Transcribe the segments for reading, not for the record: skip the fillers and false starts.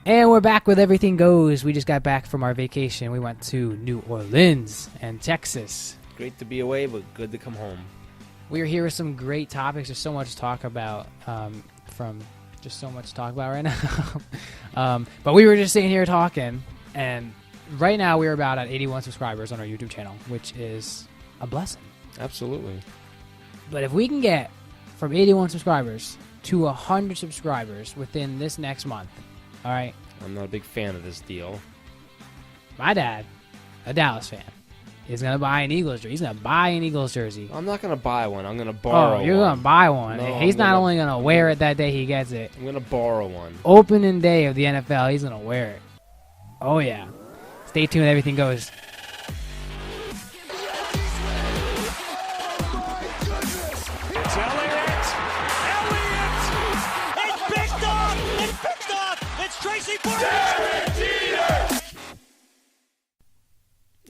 And we're back with Everything Goes. We just got back from our vacation. We went to New Orleans and Texas. Great to be away, but good to come home. We are here with some great topics. There's so much to talk about just so much to talk about right now. But we were just sitting here talking, and right now we're about at 81 subscribers on our YouTube channel, which is a blessing. Absolutely. But if we can get from 81 subscribers to 100 subscribers within this next month, all right? I'm not a big fan of this deal. My dad, a Dallas fan, is going to buy an Eagles jersey. He's going to buy an Eagles jersey. I'm not going to buy one. I'm going to borrow one. Oh, you're going to buy one. No, He's not only going to wear it that day he gets it. I'm going to borrow one. Opening day of the NFL, he's going to wear it. Oh, yeah. Stay tuned. Everything Goes.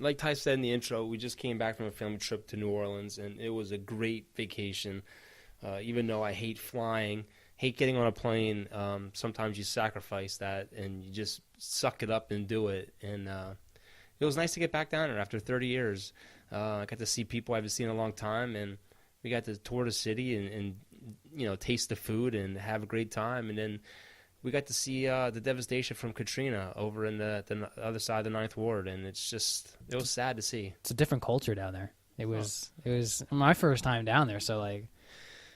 Like Ty said in the intro, we just came back from a family trip to New Orleans, and it was a great vacation. Even though I hate flying, hate getting on a plane, sometimes you sacrifice that, and you just suck it up and do it. And it was nice to get back down there after 30 years. I got to see people I haven't seen in a long time, and we got to tour the city and taste the food and have a great time. And then we got to see the devastation from Katrina over in the other side of the Ninth Ward, and it was sad to see. It's a different culture down there. It was my first time down there, so like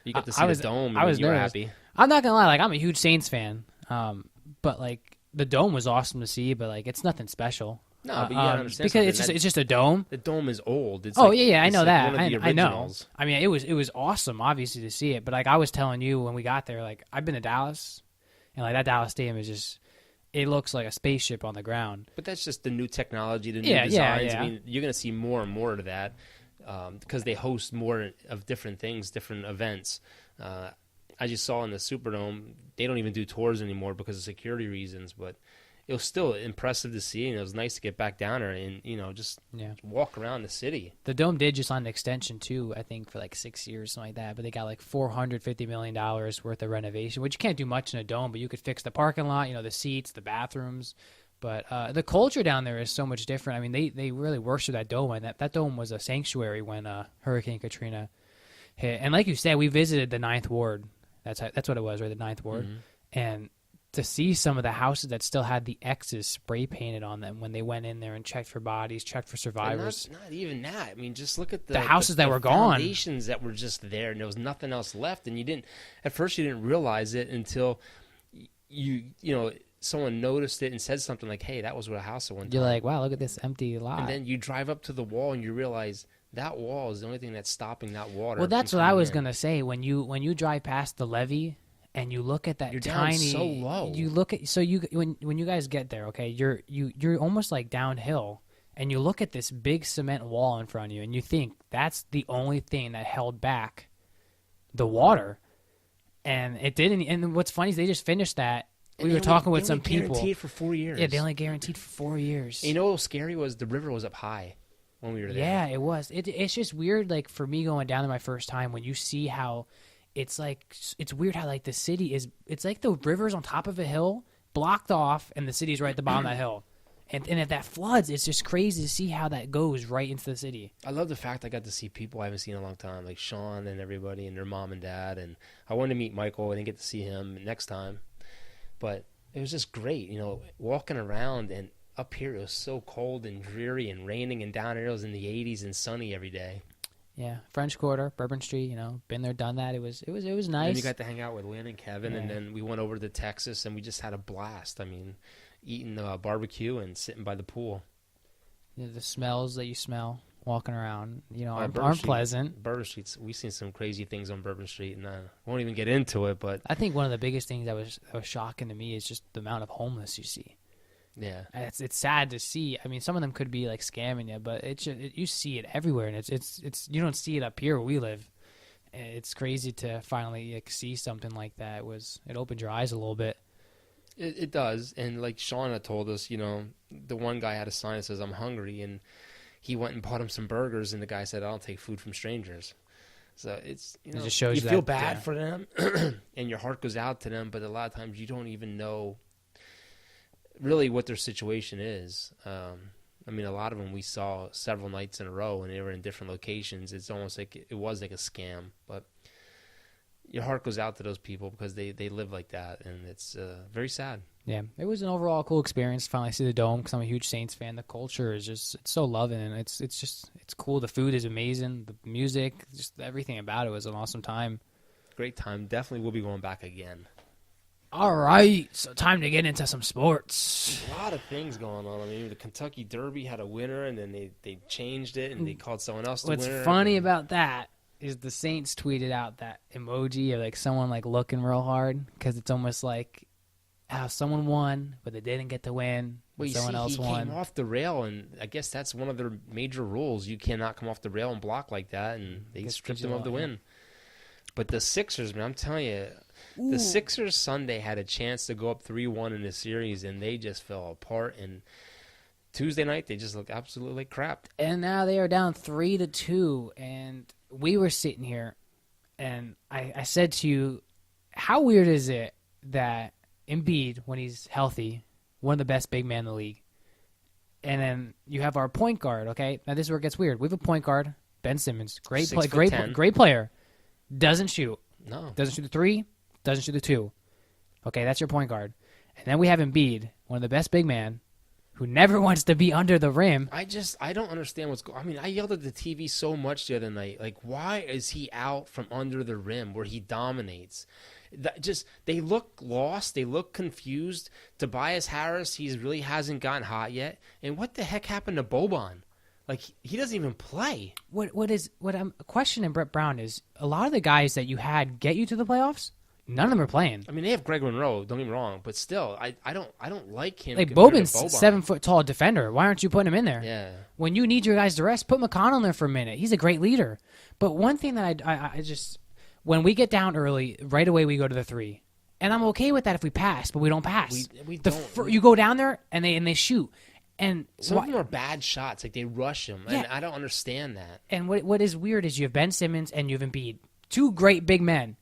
you got to see the dome. I was you were nervous. happy. I'm not gonna lie, like I'm a huge Saints fan, but like the dome was awesome to see, but like it's nothing special. No, but you gotta understand because it's just a dome. The dome is old. It's I know that. One of the I know. originals. I mean, it was awesome, obviously, to see it. But like I was telling you when we got there, like I've been to Dallas. And like that Dallas Stadium is just—it looks like a spaceship on the ground. But that's just the new technology, the new designs. Yeah. I mean, you're going to see more and more of that because they host more of different things, different events. I just saw in the Superdome, they don't even do tours anymore because of security reasons. But it was still impressive to see, and it was nice to get back down there and just walk around the city. The dome did just on an extension too, I think for like 6 years, something like that. But they got like $450 million worth of renovation, which you can't do much in a dome, but you could fix the parking lot, the seats, the bathrooms. But the culture down there is so much different. I mean, they really worship that dome, and that dome was a sanctuary when Hurricane Katrina hit. And like you said, we visited the Ninth Ward. That's what it was, right? The Ninth Ward, and to see some of the houses that still had the X's spray painted on them when they went in there and checked for bodies, checked for survivors. Not even that. I mean, just look at the houses that were gone. Foundations that were just there, and there was nothing else left. And at first you didn't realize it until someone noticed it and said something like, "Hey, that was what a house at one time." You're like, "Wow, look at this empty lot." And then you drive up to the wall and you realize that wall is the only thing that's stopping that water. Well, that's what I was gonna say. When you drive past the levee. And you look at that you're tiny. Down so low. You look at when you guys get there, okay? You're almost like downhill, and you look at this big cement wall in front of you, and you think that's the only thing that held back the water, and it didn't. And what's funny is they just finished that. We were talking with some people. Guaranteed for 4 years. Yeah, they only guaranteed for 4 years. And you know what was scary was the river was up high when we were there. Yeah, it was. It's just weird, like for me going down there my first time when you see how. It's weird how like the city is. It's like the river's on top of a hill, blocked off, and the city's right at the bottom of that hill. And if that floods, it's just crazy to see how that goes right into the city. I love the fact I got to see people I haven't seen in a long time, like Sean and everybody, and their mom and dad. And I wanted to meet Michael. I didn't get to see him next time, but it was just great, walking around. And up here it was so cold and dreary and raining, and down here it was in the 80s and sunny every day. Yeah, French Quarter, Bourbon Street, been there, done that. It was nice. And we got to hang out with Lynn and Kevin, and then we went over to Texas, and we just had a blast. I mean, eating barbecue and sitting by the pool. The smells that you smell walking around, aren't pleasant. Bourbon Street, we've seen some crazy things on Bourbon Street, and I won't even get into it. But I think one of the biggest things that was shocking to me is just the amount of homeless you see. Yeah, it's sad to see. I mean, some of them could be like scamming you, but you see it everywhere, and it's you don't see it up here where we live. It's crazy to finally see something like that. It opened your eyes a little bit. It does, and like Shauna told us, the one guy had a sign that says "I'm hungry," and he went and bought him some burgers, and the guy said, "I don't take food from strangers." So it's it just shows you feel bad for them, and your heart goes out to them. But a lot of times you don't even know really what their situation is. I mean, a lot of them we saw several nights in a row, and they were in different locations. It's almost like it was like a scam. But your heart goes out to those people because they live like that, and it's very sad. Yeah, it was an overall cool experience. Finally see the Dome because I'm a huge Saints fan. The culture is just it's so loving, and it's cool. The food is amazing. The music, just everything about it was an awesome time. Great time. Definitely will be going back again. All right, so time to get into some sports. A lot of things going on. I mean, the Kentucky Derby had a winner, and then they changed it, and they called someone else the winner. What's funny about that is the Saints tweeted out that emoji of like someone like looking real hard because it's almost like how someone won, but they didn't get to win. Well, someone else won. He came off the rail, and I guess that's one of their major rules. You cannot come off the rail and block like that, and they stripped him of the win. But the Sixers, man, I'm telling you, the Sixers Sunday had a chance to go up 3-1 in the series, and they just fell apart. And Tuesday night, they just looked absolutely like crap. And now they are down 3-2, and we were sitting here, and I said to you, how weird is it that Embiid, when he's healthy, one of the best big men in the league, and then you have our point guard, okay? Now this is where it gets weird. We have a point guard, Ben Simmons, great player, doesn't shoot. No. Doesn't shoot the 3, doesn't shoot the 2. Okay, that's your point guard. And then we have Embiid, one of the best big man, who never wants to be under the rim. I don't understand what's going on. I mean, I yelled at the TV so much the other night. Like, why is he out from under the rim where he dominates? They look lost. They look confused. Tobias Harris, he really hasn't gotten hot yet. And what the heck happened to Boban? Like, he doesn't even play. What I'm questioning Brett Brown is a lot of the guys that you had get you to the playoffs, none of them are playing. I mean, they have Greg Monroe, don't get me wrong, but still, I don't like him. Like, Boban's 7-foot tall defender. Why aren't you putting him in there? Yeah. When you need your guys to rest, put McConnell in there for a minute. He's a great leader. But one thing that I just, when we get down early, right away we go to the 3. And I'm okay with that if we pass, but we don't pass. We don't. You go down there and they shoot. And some of them are bad shots. Like, they rush them. Yeah. And I don't understand that. And what is weird is you have Ben Simmons and you have Embiid. 2 great big men.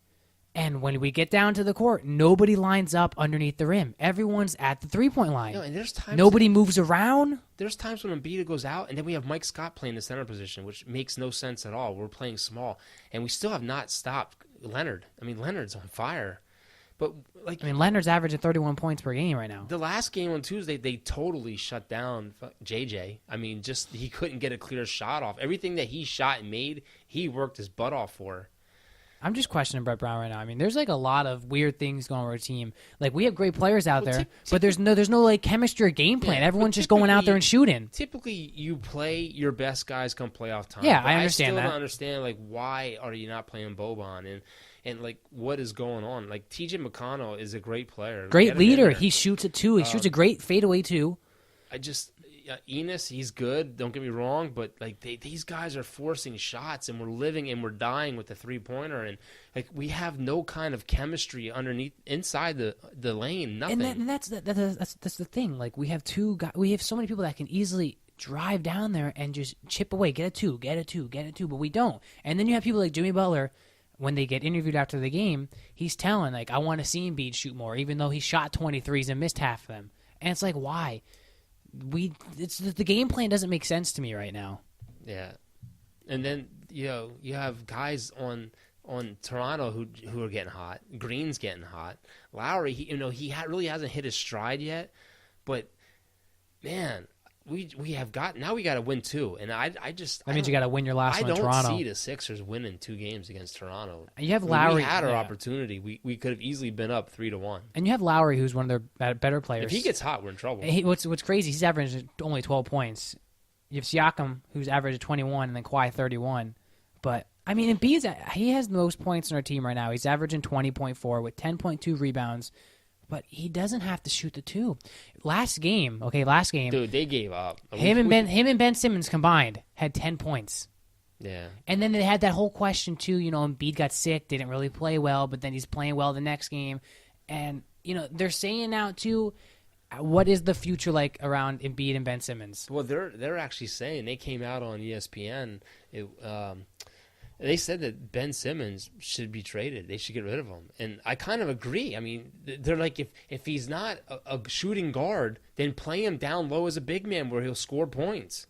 And when we get down to the court, nobody lines up underneath the rim. Everyone's at the three-point line. And there's times nobody moves around. There's times when Embiid goes out, and then we have Mike Scott playing the center position, which makes no sense at all. We're playing small. And we still have not stopped Leonard. I mean, Leonard's on fire. But Leonard's averaging 31 points per game right now. The last game on Tuesday, they totally shut down JJ. I mean, he couldn't get a clear shot off. Everything that he shot and made, he worked his butt off for. I'm just questioning Brett Brown right now. I mean, there's like a lot of weird things going on with our team. Like, we have great players out there, but there's no like chemistry or game plan. Yeah, everyone's just going out there and shooting. Typically, you play your best guys come playoff time. Yeah, I understand that. I still don't understand, like, why are you not playing Boban and like, what is going on? Like, T.J. McConnell is a great player. Great leader. He shoots it too. He shoots a great fadeaway too. Enos, he's good. Don't get me wrong, but like these guys are forcing shots, and we're living and we're dying with the 3-pointer, and like we have no kind of chemistry inside the lane. Nothing. And that's the thing. Like, we have 2 guys. We have so many people that can easily drive down there and just chip away, get a 2, but we don't. And then you have people like Jimmy Butler. When they get interviewed after the game, he's telling, like, I want to see Embiid shoot more, even though he shot 23s and missed half of them. And it's like, why? The game plan doesn't make sense to me right now. Yeah, and then you have guys on Toronto who are getting hot. Green's getting hot. Lowry, he really hasn't hit his stride yet, but man, we have got now. We got to win 2, and that means you got to win your last one in Toronto. I don't see the Sixers winning 2 games against Toronto. And you have Lowry. We had our opportunity. We could have easily been up 3-1. And you have Lowry, who's one of their better players. If he gets hot, we're in trouble. What's crazy? He's averaging only 12 points. You have Siakam, who's averaging 21, and then Kawhi 31. But I mean, he has the most points on our team right now. He's averaging 20.4 with 10.2 rebounds. But he doesn't have to shoot the 2. Last game. Dude, they gave up. Him and Ben Simmons combined had 10 points. Yeah. And then they had that whole question too. Embiid got sick, didn't really play well, but then he's playing well the next game. And they're saying now too, what is the future like around Embiid and Ben Simmons? Well, they're actually saying, they came out on ESPN. They said that Ben Simmons should be traded. They should get rid of him. And I kind of agree. I mean, they're like, if he's not a shooting guard, then play him down low as a big man where he'll score points.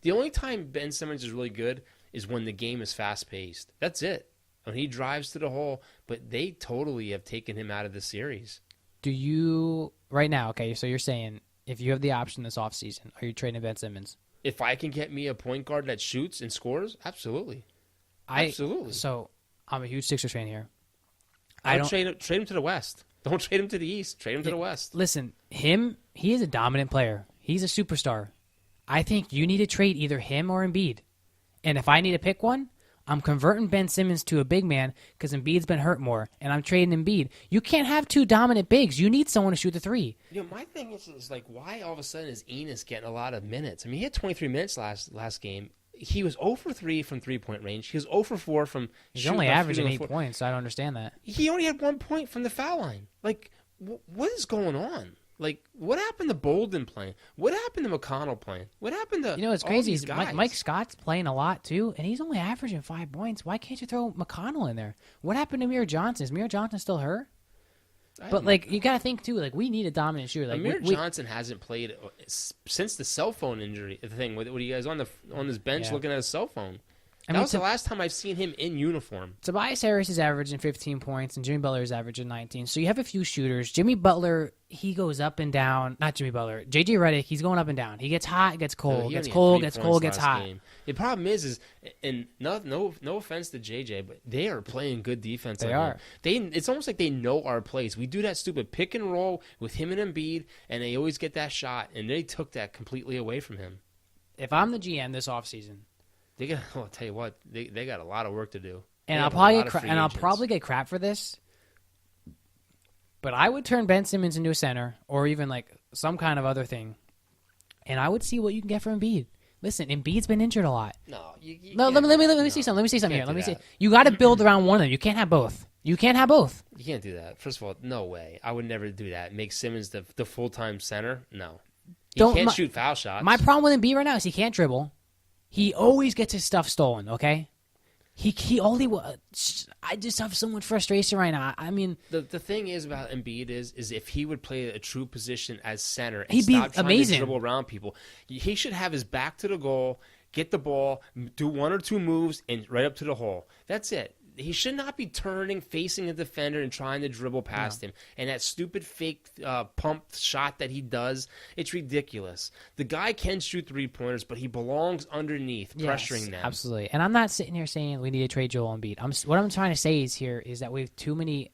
The only time Ben Simmons is really good is when the game is fast-paced. That's it. When he drives to the hole, but they totally have taken him out of the series. Do you, right now, okay, so you're saying if you have the option this offseason, are you trading Ben Simmons? If I can get me a point guard that shoots and scores, absolutely. Absolutely. So I'm a huge Sixers fan here. I don't trade him to the West. Don't trade him to the East. Trade him to the West. Listen, he is a dominant player. He's a superstar. I think you need to trade either him or Embiid. And if I need to pick one, I'm converting Ben Simmons to a big man because Embiid's been hurt more, and I'm trading Embiid. You can't have two dominant bigs. You need someone to shoot the three. You know, my thing is like, why all of a sudden is Enos getting a lot of minutes? I mean, he had 23 minutes last game. He was 0 for 3 from three-point range. He was 0 for 4 from He's only averaging 8 points. So I don't understand that. He only had 1 point from the foul line. Like, what is going on? Like, what happened to Bolden playing? What happened to McConnell playing? What happened to it's crazy. These guys? Mike Scott's playing a lot, too, and he's only averaging 5 points. Why can't you throw McConnell in there? What happened to Amir Johnson? Is Amir Johnson still hurt? But, like, you got to think, too, like, we need a dominant shooter. Like, Amir Johnson hasn't played since the cell phone injury thing. What are you guys on his bench looking at his cell phone? That was the last time I've seen him in uniform. Tobias Harris is averaging 15 points, and Jimmy Butler is averaging 19. So you have a few shooters. Jimmy Butler, he goes up and down. Not Jimmy Butler. J.J. Redick, he's going up and down. He gets hot, gets cold, gets cold, gets cold, gets hot. Game. The problem is, and no offense to J.J., but they are playing good defense. They are. It's almost like they know our plays. We do that stupid pick and roll with him and Embiid, and they always get that shot, and they took that completely away from him. If I'm the GM this offseason, I'll tell you what, they got a lot of work to do. And I'll probably get crap for this. But I would turn Ben Simmons into a center or even like some kind of other thing. And I would see what you can get from Embiid. Listen, Embiid's been injured a lot. No, let me see something. Let me see something here. Let me see. You got to build around one of them. You can't have both. You can't have both. You can't do that. First of all, no way. I would never do that. Make Simmons the full-time center? No. He can't shoot foul shots. My problem with Embiid right now is he can't dribble. He always gets his stuff stolen, okay? I just have so much frustration right now. I mean, the thing is about Embiid is if he would play a true position as center and he'd be stop trying amazing. to dribble around people, he should have his back to the goal, get the ball, do one or two moves, and right up to the hole. That's it. He should not be turning, facing a defender, and trying to dribble past him. And that stupid fake pump shot that he does, it's ridiculous. The guy can shoot three-pointers, but he belongs underneath, pressuring them. Absolutely. And I'm not sitting here saying we need to trade Joel Embiid. What I'm trying to say is that we have too many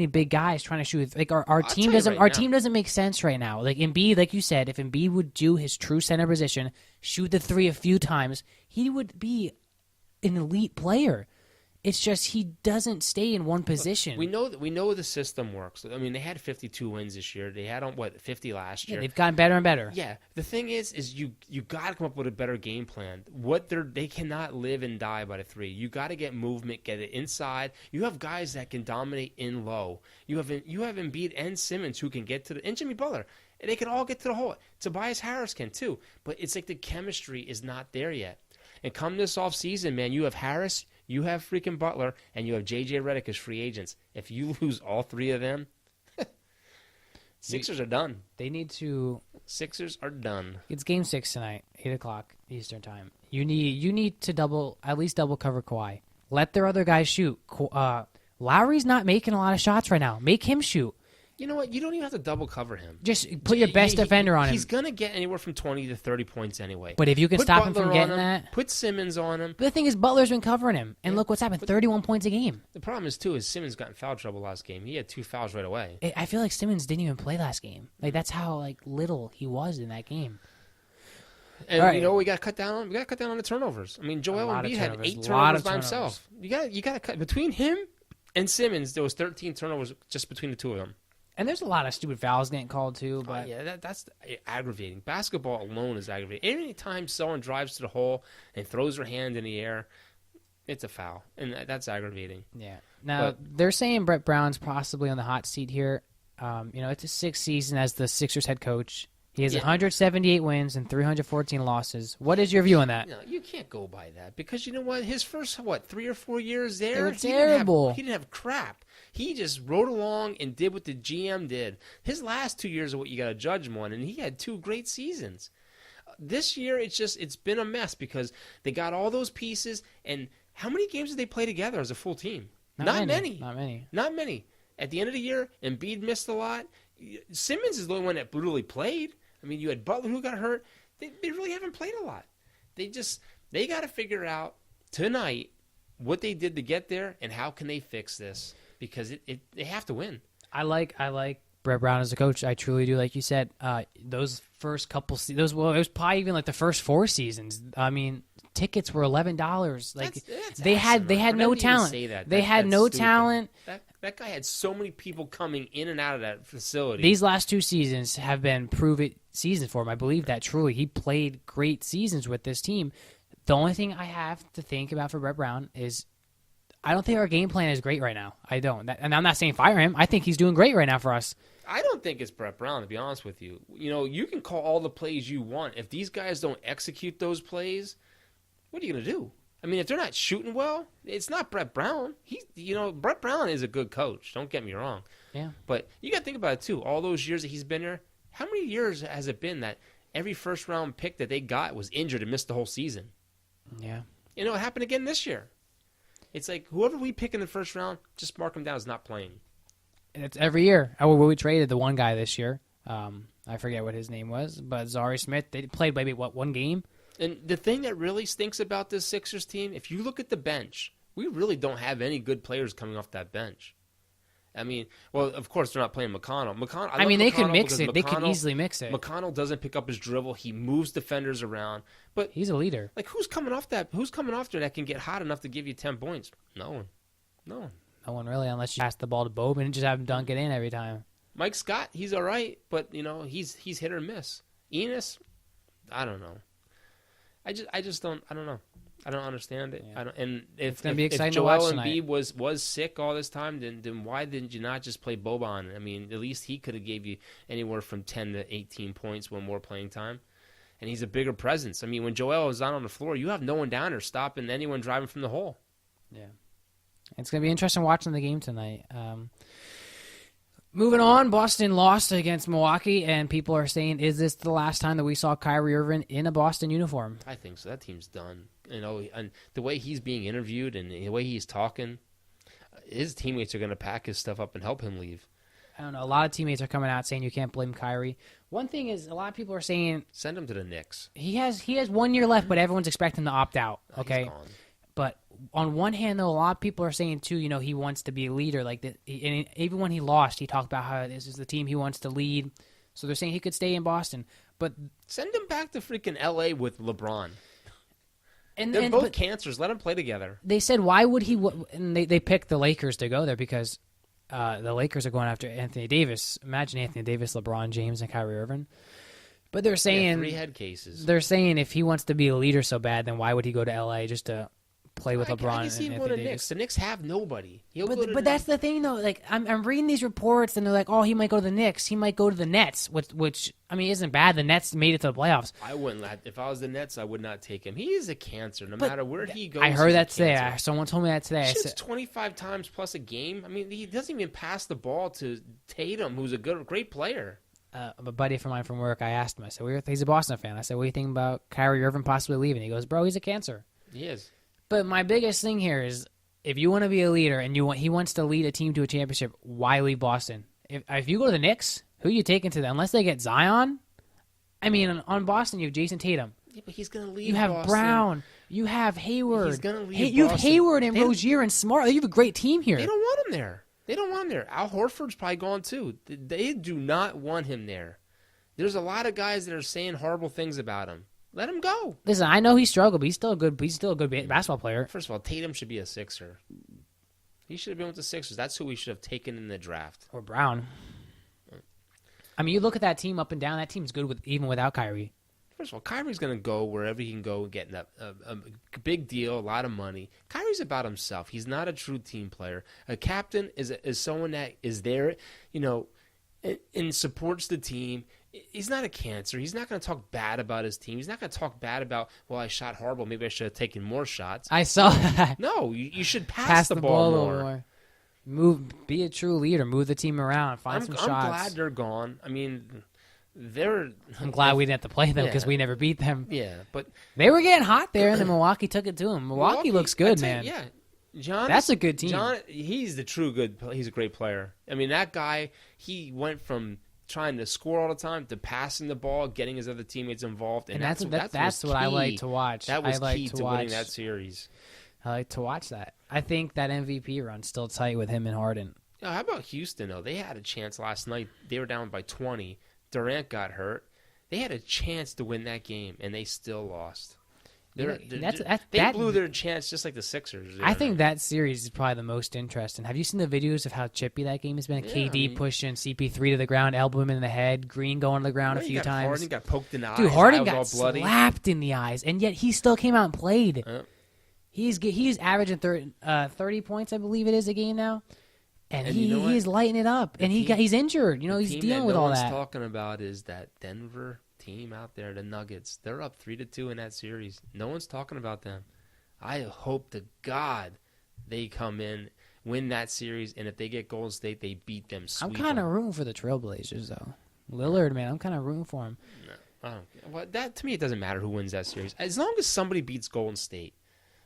big guys trying to shoot. Like our team doesn't make sense right now. Like Embiid, like you said, if Embiid would do his true center position, shoot the three a few times, he would be an elite player. It's just he doesn't stay in one position. We know the system works. I mean, they had 52 wins this year. They had 50 last year. Yeah, they've gotten better and better. Yeah. The thing is you got to come up with a better game plan. They cannot live and die by the three. You got to get movement, get it inside. You have guys that can dominate in low. You have Embiid and Simmons who can get to and Jimmy Butler. And they can all get to the hole. Tobias Harris can too. But it's like the chemistry is not there yet. And come this offseason, man, you have Harris, you have freaking Butler, and you have J.J. Redick as free agents. If you lose all three of them, Sixers are done. Sixers are done. It's Game 6 tonight, 8 o'clock Eastern Time. You need to at least double cover Kawhi. Let their other guys shoot. Lowry's not making a lot of shots right now. Make him shoot. You know what? You don't even have to double cover him. Just put your best defender on him. He's going to get anywhere from 20 to 30 points anyway. But if you can stop him from getting that. Put Simmons on him. But the thing is, Butler's been covering him. And look what's happened, 31 points a game. The problem is, too, is Simmons got in foul trouble last game. He had 2 fouls right away. I feel like Simmons didn't even play last game. Like, that's how little he was in that game. And we got to cut down on the turnovers. I mean, Joel Embiid had 8 turnovers by himself. You got to cut between him and Simmons. There was 13 turnovers just between the two of them. And there's a lot of stupid fouls getting called, too. But that's aggravating. Basketball alone is aggravating. Any time someone drives to the hole and throws their hand in the air, it's a foul. And that's aggravating. Yeah. Now, they're saying Brett Brown's possibly on the hot seat here. It's his 6th season as the Sixers head coach. He has 178 wins and 314 losses. What is your view on that? No, you can't go by that because you know what? His first 3 or 4 years there, They were terrible. He didn't have crap. He just rode along and did what the GM did. His last 2 years are what you got to judge him on, and he had 2 great seasons. This year, it's been a mess because they got all those pieces, and how many games did they play together as a full team? Not many. Not many. At the end of the year, Embiid missed a lot. Simmons is the only one that brutally played. I mean, you had Butler who got hurt. They really haven't played a lot. They got to figure out tonight what they did to get there and how can they fix this because they have to win. I like Brett Brown as a coach. I truly do. Like you said, those first couple it was probably even like the first 4 seasons. I mean, tickets were $11. Like they had no talent. They had no talent. That guy had so many people coming in and out of that facility. These last 2 seasons have been prove-it seasons for him. I believe that truly. He played great seasons with this team. The only thing I have to think about for Brett Brown is I don't think our game plan is great right now. I don't. And I'm not saying fire him. I think he's doing great right now for us. I don't think it's Brett Brown, to be honest with you. You know, you can call all the plays you want. If these guys don't execute those plays, what are you going to do? I mean, if they're not shooting well, it's not Brett Brown. Brett Brown is a good coach. Don't get me wrong. Yeah. But you got to think about it, too. All those years that he's been here, how many years has it been that every first-round pick that they got was injured and missed the whole season? Yeah. You know, it happened again this year. It's like whoever we pick in the first round, just mark him down as not playing. It's every year. We traded the one guy this year. I forget what his name was, but Zari Smith, they played maybe, one game? And the thing that really stinks about this Sixers team, if you look at the bench, we really don't have any good players coming off that bench. I mean, well, of course they're not playing McConnell. They could mix it. They could easily mix it. McConnell doesn't pick up his dribble. He moves defenders around. But he's a leader. Like who's coming off that? Who's coming off there that can get hot enough to give you 10 points? No one. No one really, unless you pass the ball to Boban and just have him dunk it in every time. Mike Scott, he's all right, but he's hit or miss. Enos, I don't know. I just don't. I don't know. I don't understand it. Yeah. If Joel Embiid was sick all this time, then why didn't you not just play Boban? I mean, at least he could have gave you anywhere from 10 to 18 points when more playing time. And he's a bigger presence. I mean, when Joel is on the floor, you have no one down there stopping anyone driving from the hole. Yeah. It's going to be interesting watching the game tonight. Moving on, Boston lost against Milwaukee, and people are saying, is this the last time that we saw Kyrie Irving in a Boston uniform? I think so. That team's done. And the way he's being interviewed and the way he's talking, his teammates are going to pack his stuff up and help him leave. I don't know. A lot of teammates are coming out saying you can't blame Kyrie. One thing is, a lot of people are saying send him to the Knicks. He has 1 year left, but everyone's expecting him to opt out. Okay, he's gone. But on one hand, though, a lot of people are saying too, he wants to be a leader. And even when he lost, he talked about how this is the team he wants to lead. So they're saying he could stay in Boston, but send him back to freaking L.A. with LeBron. They're both cancers. Let them play together. They said, why would he? And they picked the Lakers to go there because the Lakers are going after Anthony Davis. Imagine Anthony Davis, LeBron James, and Kyrie Irving. But they're saying 3 head cases. They're saying if he wants to be a leader so bad, then why would he go to L.A. just to play with LeBron? I can see him going to Knicks. The Knicks have nobody. But that's the thing, though. Like I'm reading these reports, and they're like, "Oh, he might go to the Knicks. He might go to the Nets," which I mean isn't bad. The Nets made it to the playoffs. I wouldn't. If I was the Nets, I would not take him. He is a cancer. No matter where he goes. I heard that today. Someone told me that today. He shoots 25 times plus a game. I mean, he doesn't even pass the ball to Tatum, who's a great player. A buddy of mine from work, I asked him. I said, "He's a Boston fan." I said, "What do you think about Kyrie Irving possibly leaving?" He goes, "Bro, he's a cancer." He is. But my biggest thing here is, if you want to be a leader and he wants to lead a team to a championship, why leave Boston? If you go to the Knicks, who are you taking to them? Unless they get Zion? I mean, on Boston, you have Jason Tatum. Yeah, but he's going to leave You have Boston. Brown. You have Hayward. He's going to leave You have Boston. Hayward and Rozier and Smart. You have a great team here. They don't want him there. Al Horford's probably gone too. They do not want him there. There's a lot of guys that are saying horrible things about him. Let him go. Listen, I know he struggled, but he's still a good basketball player. First of all, Tatum should be a Sixer. He should have been with the Sixers. That's who we should have taken in the draft. Or Brown. I mean, you look at that team up and down. That team's good even without Kyrie. First of all, Kyrie's going to go wherever he can go and get a big deal, a lot of money. Kyrie's about himself. He's not a true team player. A captain is someone that is there, and supports the team. He's not a cancer. He's not going to talk bad about his team. He's not going to talk bad about, well, I shot horrible. Maybe I should have taken more shots. I saw that. No, you should pass the ball more. Be a true leader. Move the team around. Find some shots. I'm glad they're gone. I mean, I'm glad we didn't have to play them because we never beat them. Yeah, but they were getting hot there, and then Milwaukee took it to them. Milwaukee looks good, man. Yeah, John. That's a good team. John, he's the true good. He's a great player. I mean, that guy. He went from trying to score all the time to passing the ball, getting his other teammates involved, and that's what I like to watch. That was key to winning that series. I like to watch that. I think that MVP run's still tight with him and Harden. How about Houston, though? They had a chance last night. They were down by 20. Durant got hurt. They had a chance to win that game, and they still lost. They blew their chance just like the Sixers. I think that series is probably the most interesting. Have you seen the videos of how chippy that game has been? KD pushing CP3 to the ground, elbow him in the head, Green going to the ground a few times. Harden got poked in the eyes. Dude, Harden got slapped in the eyes, and yet he still came out and played. He's averaging 30 points, I believe it is, a game now. And he's lighting it up. And he's injured. He's dealing with all that. What no one's talking about is that Denver team out there, the Nuggets. They're up 3-2 in that series. No one's talking about them. I hope to God they come in, win that series, and if they get Golden State, they beat them. I'm kind of rooting for the Trailblazers, though. Lillard, man, I'm kind of rooting for him. No, to me, it doesn't matter who wins that series. As long as somebody beats Golden State.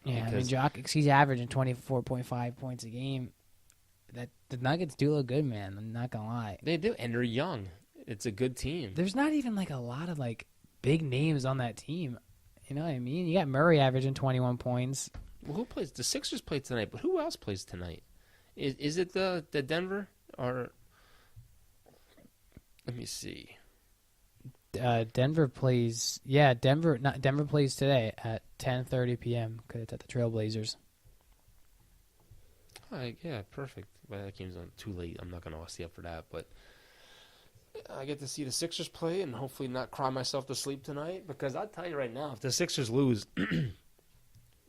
Yeah, I mean, he's averaging 24.5 points a game. The Nuggets do look good, man. I'm not going to lie. They do, and they're young. It's a good team. There's not even a lot of big names on that team. You know what I mean? You got Murray averaging 21 points. Well, who plays? The Sixers play tonight, but who else plays tonight? Is it the Denver or? Let me see. Denver plays. Yeah, Denver plays today at 10:30 p.m. because it's at the Trailblazers. Yeah, perfect. Well, that game's on too late. I'm not going to stay up for that, but I get to see the Sixers play and hopefully not cry myself to sleep tonight, because I'll tell you right now, if the Sixers lose,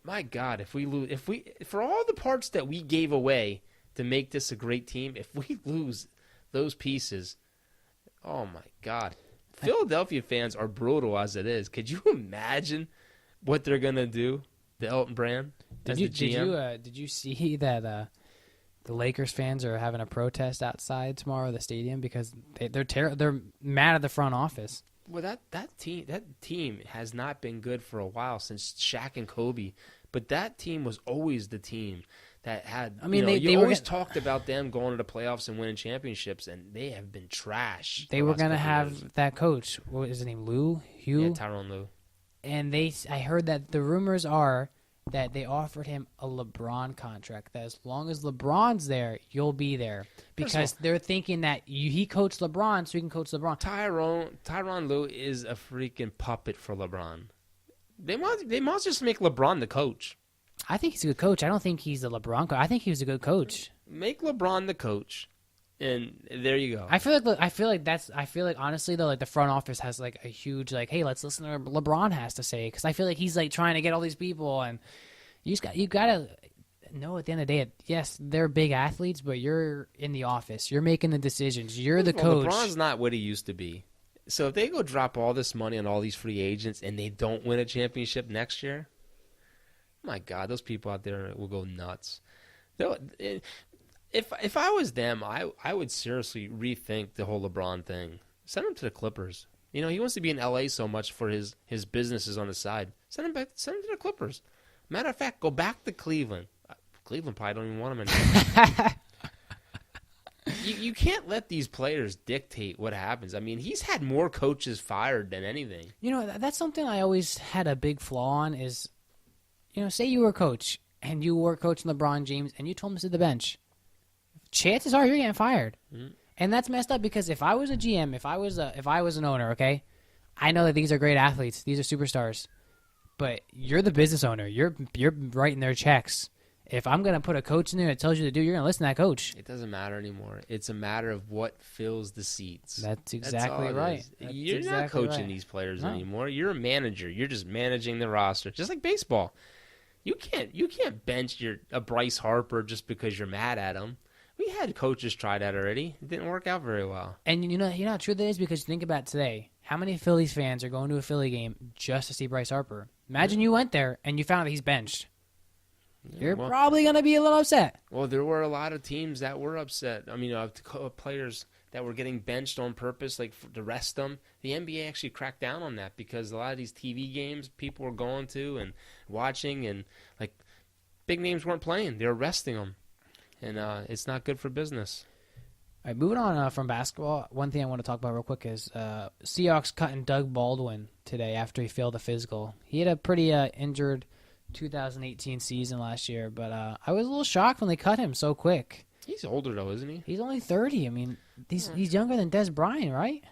my God, if we lose, for all the parts that we gave away to make this a great team, if we lose those pieces, oh my God. Philadelphia fans are brutal as it is. Could you imagine what they're going to do, the Elton Brand? Did you see that the Lakers fans are having a protest outside tomorrow at the stadium because they're mad at the front office? Well, that team has not been good for a while since Shaq and Kobe, but that team was always the team that had. I mean, they always talked about them going to the playoffs and winning championships, and they have been trash. They were going to have that coach. What is his name? Hugh? Yeah, Tyronn Lue. And I heard that the rumors are that they offered him a LeBron contract, that as long as LeBron's there, you'll be there. Because they're thinking that he coached LeBron, so he can coach LeBron. Tyronn Lue is a freaking puppet for LeBron. They must just make LeBron the coach. I think he's a good coach. I don't think he's the LeBron coach. I think he was a good coach. Make LeBron the coach, and there you go. I feel like honestly though, the front office has a huge hey, let's listen to what LeBron has to say, because I feel like he's trying to get all these people, and you gotta know at the end of the day, yes, they're big athletes, but you're in the office, you're making the decisions, you're the coach. LeBron's not what he used to be. So if they go drop all this money on all these free agents and they don't win a championship next year, my God, those people out there will go nuts. If I was them, I would seriously rethink the whole LeBron thing. Send him to the Clippers. He wants to be in LA so much for his businesses on the side. Send him to the Clippers. Matter of fact, go back to Cleveland. Cleveland probably don't even want him anymore. You can't let these players dictate what happens. I mean, he's had more coaches fired than anything. That's something I always had a big flaw on is, say you were a coach and you were coaching LeBron James and you told him to sit the bench. Chances are you're getting fired. Mm-hmm. And that's messed up, because if I was a GM, if I was an owner, okay, I know that these are great athletes. These are superstars. But you're the business owner. You're writing their checks. If I'm going to put a coach in there that tells you to do, you're going to listen to that coach. It doesn't matter anymore. It's a matter of what fills the seats. That's exactly right. You're not coaching these players anymore. You're a manager. You're just managing the roster, just like baseball. You can't bench a Bryce Harper just because you're mad at him. We had coaches try that already. It didn't work out very well. And you know how true that is, because think about today. How many Phillies fans are going to a Philly game just to see Bryce Harper? Imagine you went there and you found that he's benched. You're probably going to be a little upset. Well, there were a lot of teams that were upset. I mean, players that were getting benched on purpose, like to rest them. The NBA actually cracked down on that because a lot of these TV games people were going to and watching, and like big names weren't playing. They were resting them, and it's not good for business. All right, moving on from basketball, one thing I want to talk about real quick is Seahawks cutting Doug Baldwin today after he failed a physical. He had a pretty injured 2018 season last year, but I was a little shocked when they cut him so quick. He's older though, isn't he? He's only 30. I mean, he's younger than Des Bryant, right?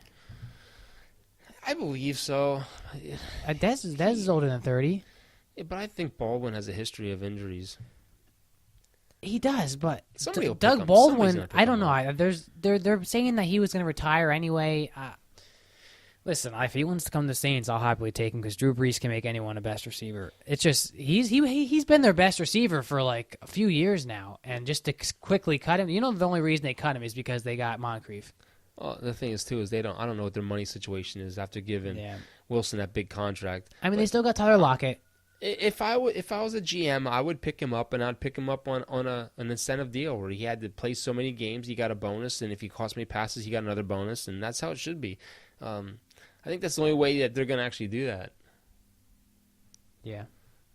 I believe so. Des is older than 30. Yeah, but I think Baldwin has a history of injuries. He does, but Doug Baldwin, I don't know. They're saying that he was going to retire anyway. Listen, if he wants to come to the Saints, I'll happily take him because Drew Brees can make anyone a best receiver. It's just he's been their best receiver for like a few years now, and just to quickly cut him, the only reason they cut him is because they got Moncrief. Well, the thing is too is I don't know what their money situation is after giving Wilson that big contract. I mean, they still got Tyler Lockett. If I was a GM, I would pick him up, and I'd pick him up on an incentive deal where he had to play so many games, he got a bonus, and if he cost me passes, he got another bonus, and that's how it should be. I think that's the only way that they're going to actually do that. Yeah.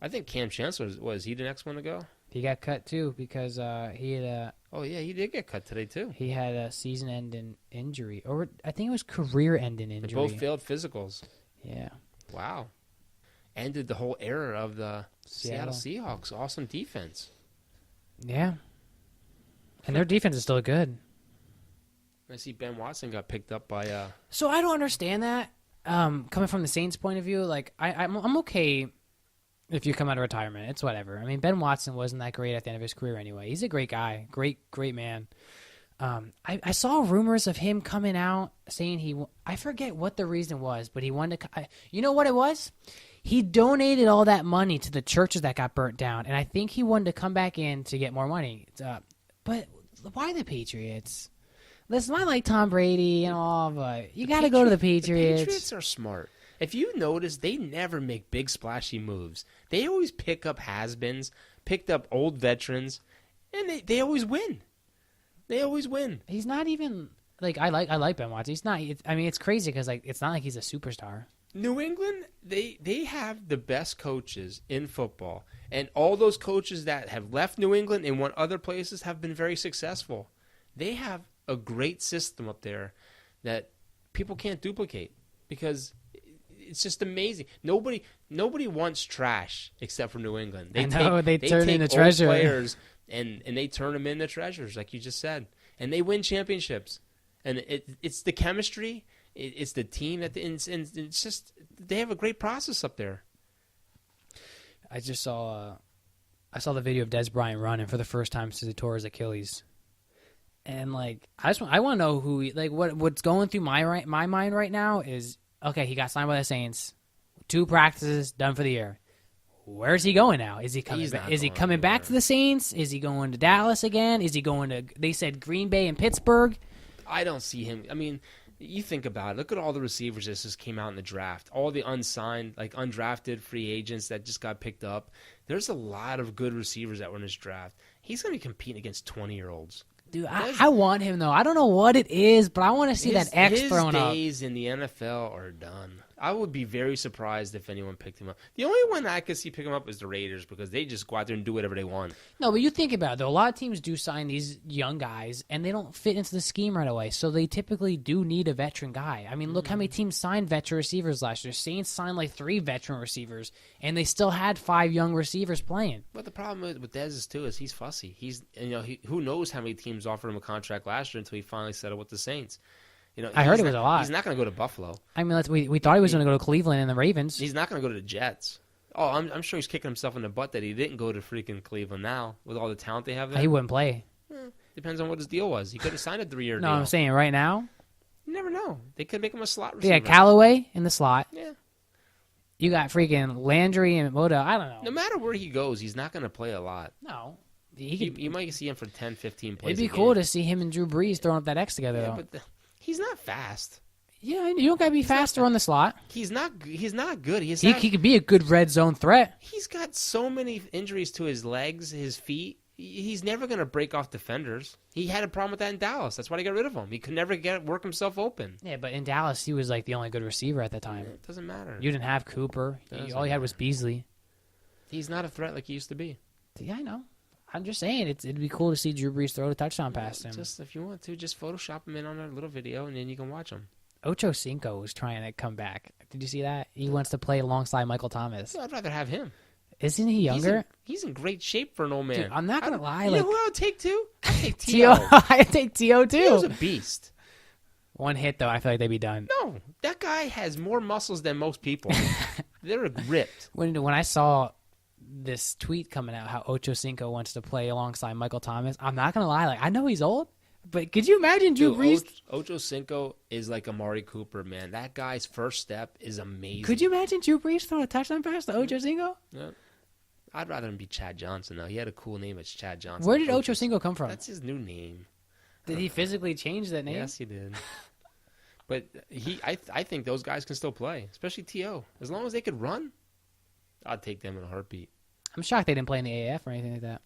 I think Cam Chancellor, was he the next one to go? He got cut, too, because he had oh, yeah, he did get cut today, too. He had a season-ending injury. Or I think it was career-ending injury. They both failed physicals. Yeah. Wow. Ended the whole era of the Seattle Seahawks. Awesome defense. Yeah. And their defense is still good. I see Ben Watson got picked up by... So I don't understand that. Coming from the Saints' point of view, like I'm okay if you come out of retirement. It's whatever. I mean, Ben Watson wasn't that great at the end of his career anyway. He's a great guy. Great man. I saw rumors of him coming out saying I forget what the reason was, but he wanted to... you know what it was? He donated all that money to the churches that got burnt down, and I think he wanted to come back in to get more money. But why the Patriots? Listen, I like Tom Brady and all, but you got to go to the Patriots. The Patriots are smart. If you notice, they never make big splashy moves. They always pick up has-beens, picked up old veterans, and they always win. They always win. He's not even like I like Ben Watson. He's not. It's crazy because it's not like he's a superstar. New England, they have the best coaches in football, and all those coaches that have left New England and went other places have been very successful. They have a great system up there that people can't duplicate because it's just amazing. Nobody wants trash except for New England. They turn into treasure players and they turn them into treasures, like you just said, and they win championships. And it's the chemistry, it's the team and it's just they have a great process up there. I just saw the video of Des Bryant running for the first time since he tore his Achilles. And I want to know what's going through my mind right now is, okay, he got signed by the Saints, 2 practices done for the year. Where's he going now? Is he coming back? Is he coming back to the Saints? Is he going to Dallas again? Is he going to? They said Green Bay and Pittsburgh. I don't see him. I mean, you think about it. Look at all the receivers that just came out in the draft. All the unsigned, undrafted free agents that just got picked up. There's a lot of good receivers that were in this draft. He's going to be competing against 20-year-olds. Dude, I want him, though. I don't know what it is, but I want to see that X thrown up. His days in the NFL are done. I would be very surprised if anyone picked him up. The only one I could see pick him up is the Raiders because they just go out there and do whatever they want. No, but you think about it, though. A lot of teams do sign these young guys, and they don't fit into the scheme right away, so they typically do need a veteran guy. I mean, look how many teams signed veteran receivers last year. Saints signed 3 veteran receivers, and they still had 5 young receivers playing. But the problem with Dez is he's fussy. Who knows how many teams offered him a contract last year until he finally settled with the Saints. I heard it was a lot. He's not going to go to Buffalo. I mean, we thought he was going to go to Cleveland and the Ravens. He's not going to go to the Jets. Oh, I'm sure he's kicking himself in the butt that he didn't go to freaking Cleveland now with all the talent they have there. He wouldn't play. Depends on what his deal was. He could have signed a 3-year deal. No, I'm saying right now. You never know. They could make him a slot receiver. Yeah, Callaway in the slot. Yeah. You got freaking Landry and Moda. I don't know. No matter where he goes, he's not going to play a lot. No. You might see him for 10, 15 plays. It'd be cool to see him and Drew Brees throwing up that X together, though. But he's not fast. Yeah, you don't got to be faster on the slot. He's not good. He could be a good red zone threat. He's got so many injuries to his legs, his feet. He's never going to break off defenders. He had a problem with that in Dallas. That's why they got rid of him. He could never work himself open. Yeah, but in Dallas, he was like the only good receiver at the time. It doesn't matter. You didn't have Cooper. All you had was Beasley. He's not a threat like he used to be. Yeah, I know. I'm just saying it'd be cool to see Drew Brees throw a touchdown past him. Just if you want to, just Photoshop him in on a little video, and then you can watch him. Ocho Cinco was trying to come back. Did you see that? He wants to play alongside Michael Thomas. I'd rather have him. Isn't he younger? He's in great shape for an old man. Dude, I'm not going to lie. You know who I would take too? I'd take T.O. I'd take T.O. too. T.O.'s a beast. One hit, though, I feel like they'd be done. No, that guy has more muscles than most people. They're ripped. When I saw this tweet coming out how Ocho Cinco wants to play alongside Michael Thomas, I'm not going to lie. Like, I know he's old. But could you imagine Drew Brees? Ocho Cinco is like Amari Cooper, man. That guy's first step is amazing. Could you imagine Drew Brees throwing a touchdown pass to Ocho Cinco? Yeah. I'd rather him be Chad Johnson, though. He had a cool name as Chad Johnson. Where did Ocho Cinco come from? That's his new name. Did he physically change that name? Yes, he did. But I think those guys can still play, especially T.O. As long as they could run, I'd take them in a heartbeat. I'm shocked they didn't play in the AAF or anything like that.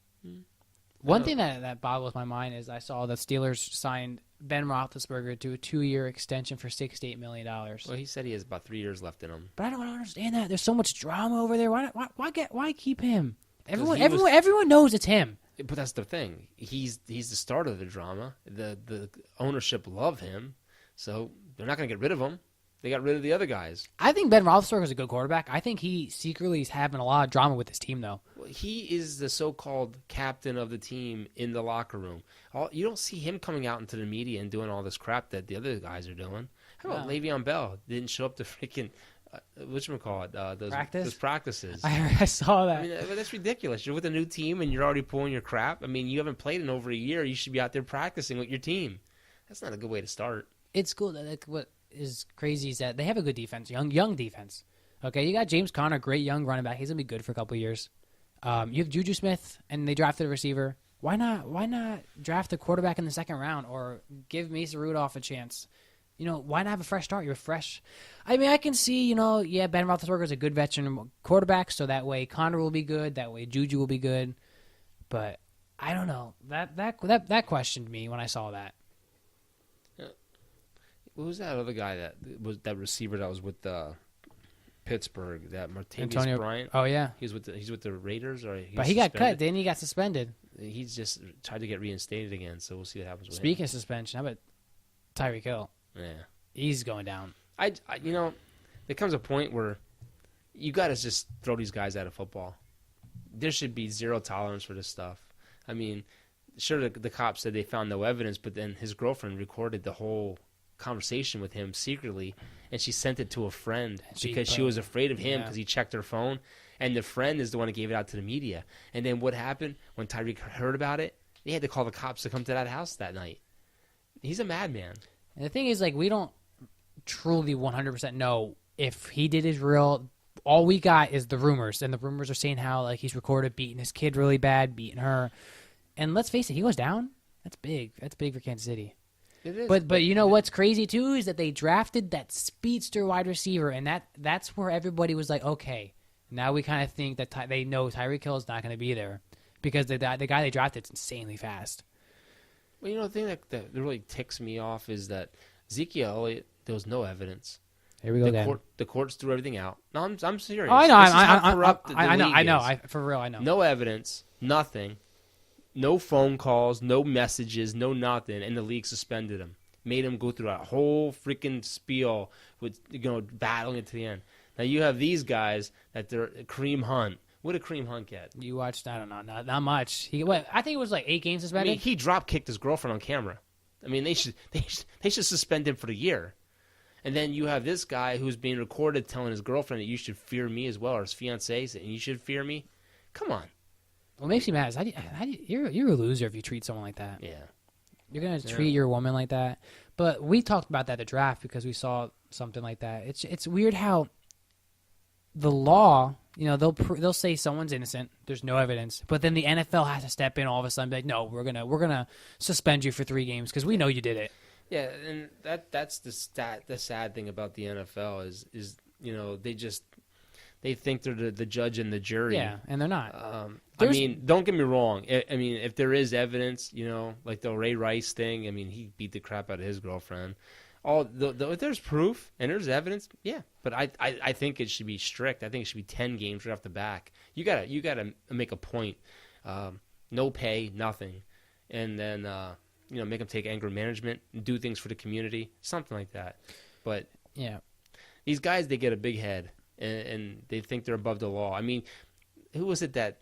One thing that boggles my mind is I saw the Steelers signed Ben Roethlisberger to a 2-year extension for $68 million. Well, he said he has about 3 years left in him. But I don't understand that. There's so much drama over there. Why keep him? Everyone knows it's him. But that's the thing. He's the start of the drama. The ownership love him, so they're not going to get rid of him. They got rid of the other guys. I think Ben Roethlisberger is a good quarterback. I think he secretly is having a lot of drama with his team, though. Well, he is the so-called captain of the team in the locker room. You don't see him coming out into the media and doing all this crap that the other guys are doing. How about Le'Veon Bell? Didn't show up to freaking those practices. I saw that. I mean, that's ridiculous. You're with a new team and you're already pulling your crap. I mean, you haven't played in over a year. You should be out there practicing with your team. That's not a good way to start. It's cool. What is crazy is that they have a good defense, young defense. Okay, you got James Conner, great young running back. He's gonna be good for a couple of years. You have Juju Smith, and they drafted a receiver. Why not draft a quarterback in the second round or give Mason Rudolph a chance? Why not have a fresh start? You're fresh. I mean, I can see, Ben Roethlisberger is a good veteran quarterback, so that way Conner will be good. That way Juju will be good. But I don't know. That questioned me when I saw that. Who's that other guy that was that receiver that was with Pittsburgh? That Antonio Bryant. Oh yeah, he's with the Raiders, but he got cut. Then he got suspended. He's just tried to get reinstated again. So we'll see what happens with him. Speaking of suspension, how about Tyreek Hill? Yeah, he's going down. There comes a point where you got to just throw these guys out of football. There should be zero tolerance for this stuff. I mean, sure, the cops said they found no evidence, but then his girlfriend recorded the whole conversation with him secretly, and she sent it to a friend because she was afraid of him because he checked her phone, and the friend is the one that gave it out to the media. And then what happened when Tyreek heard about it? They had to call the cops to come to that house that night. He's a madman. And the thing is, we don't truly 100% know if he did his real. All we got is the rumors, and the rumors are saying how he's recorded beating his kid really bad, beating her. And let's face it, he goes down. That's big. That's big for Kansas City. It is. But what's crazy too is that they drafted that speedster wide receiver, and that's where everybody was like, okay, now we kind of think that they know Tyreek Hill is not going to be there because the guy they drafted is insanely fast. Well, the thing that really ticks me off is that Ezekiel Elliott, there was no evidence. Here we go. The courts threw everything out. No, I'm serious. Oh, I know. I know. For real, I know. No evidence, nothing. No phone calls, no messages, no nothing, and the league suspended him. Made him go through a whole freaking spiel with battling it to the end. Now you have these guys that they're Kareem Hunt. What did Kareem Hunt get? You watched? I don't know, not much. I think it was 8 games suspended. I mean, he drop kicked his girlfriend on camera. I mean, they should suspend him for the year. And then you have this guy who's being recorded telling his girlfriend that you should fear me as well, or his fiancée, and you should fear me. Come on. What makes me mad is you're a loser if you treat someone like that. Yeah. You're going to treat your woman like that. But we talked about that at the draft because we saw something like that. It's weird how the law, they'll say someone's innocent. There's no evidence, but then the NFL has to step in all of a sudden, and be like, no, we're gonna suspend you for 3 games because we know you did it. Yeah, and that's the sad thing about the NFL is they think they're the judge and the jury. Yeah, and they're not. I mean, don't get me wrong. I mean, if there is evidence, like the Ray Rice thing, I mean, he beat the crap out of his girlfriend. If there's proof and there's evidence, yeah. But I think it should be strict. I think it should be 10 games right off the back. You gotta make a point. No pay, nothing, and then make them take anger management and do things for the community, something like that. But yeah, these guys, they get a big head and they think they're above the law. I mean, who was it that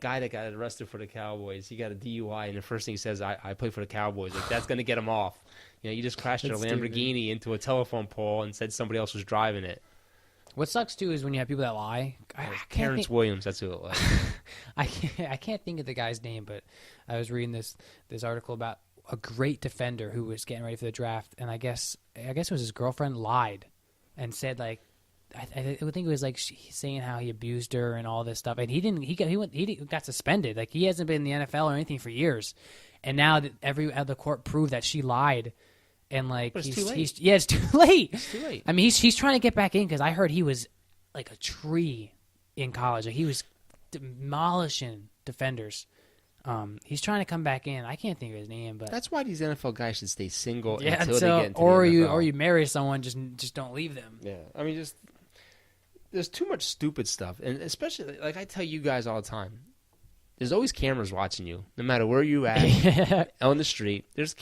guy that got arrested for the Cowboys? He got a DUI, and the first thing he says, I play for the Cowboys. Like, that's going to get him off. You just crashed your Lamborghini into a telephone pole and said somebody else was driving it. What sucks, too, is when you have people that lie. Terrence Williams, that's who it was. I can't think of the guy's name, but I was reading this article about a great defender who was getting ready for the draft, and I guess it was his girlfriend lied and said, like, I think it was like saying how he abused her and all this stuff, and he got suspended. Like, he hasn't been in the NFL or anything for years, and now the court proved that she lied, and like but it's too late. It's too late. It's too late. I mean, he's trying to get back in because I heard he was like a tree in college. Like, he was demolishing defenders. He's trying to come back in. I can't think of his name, but that's why these NFL guys should stay single until they get into or the NFL. you marry someone, just don't leave them. Yeah, I mean, there's too much stupid stuff, and especially like I tell you guys all the time, there's always cameras watching you, no matter where you at on the street. There's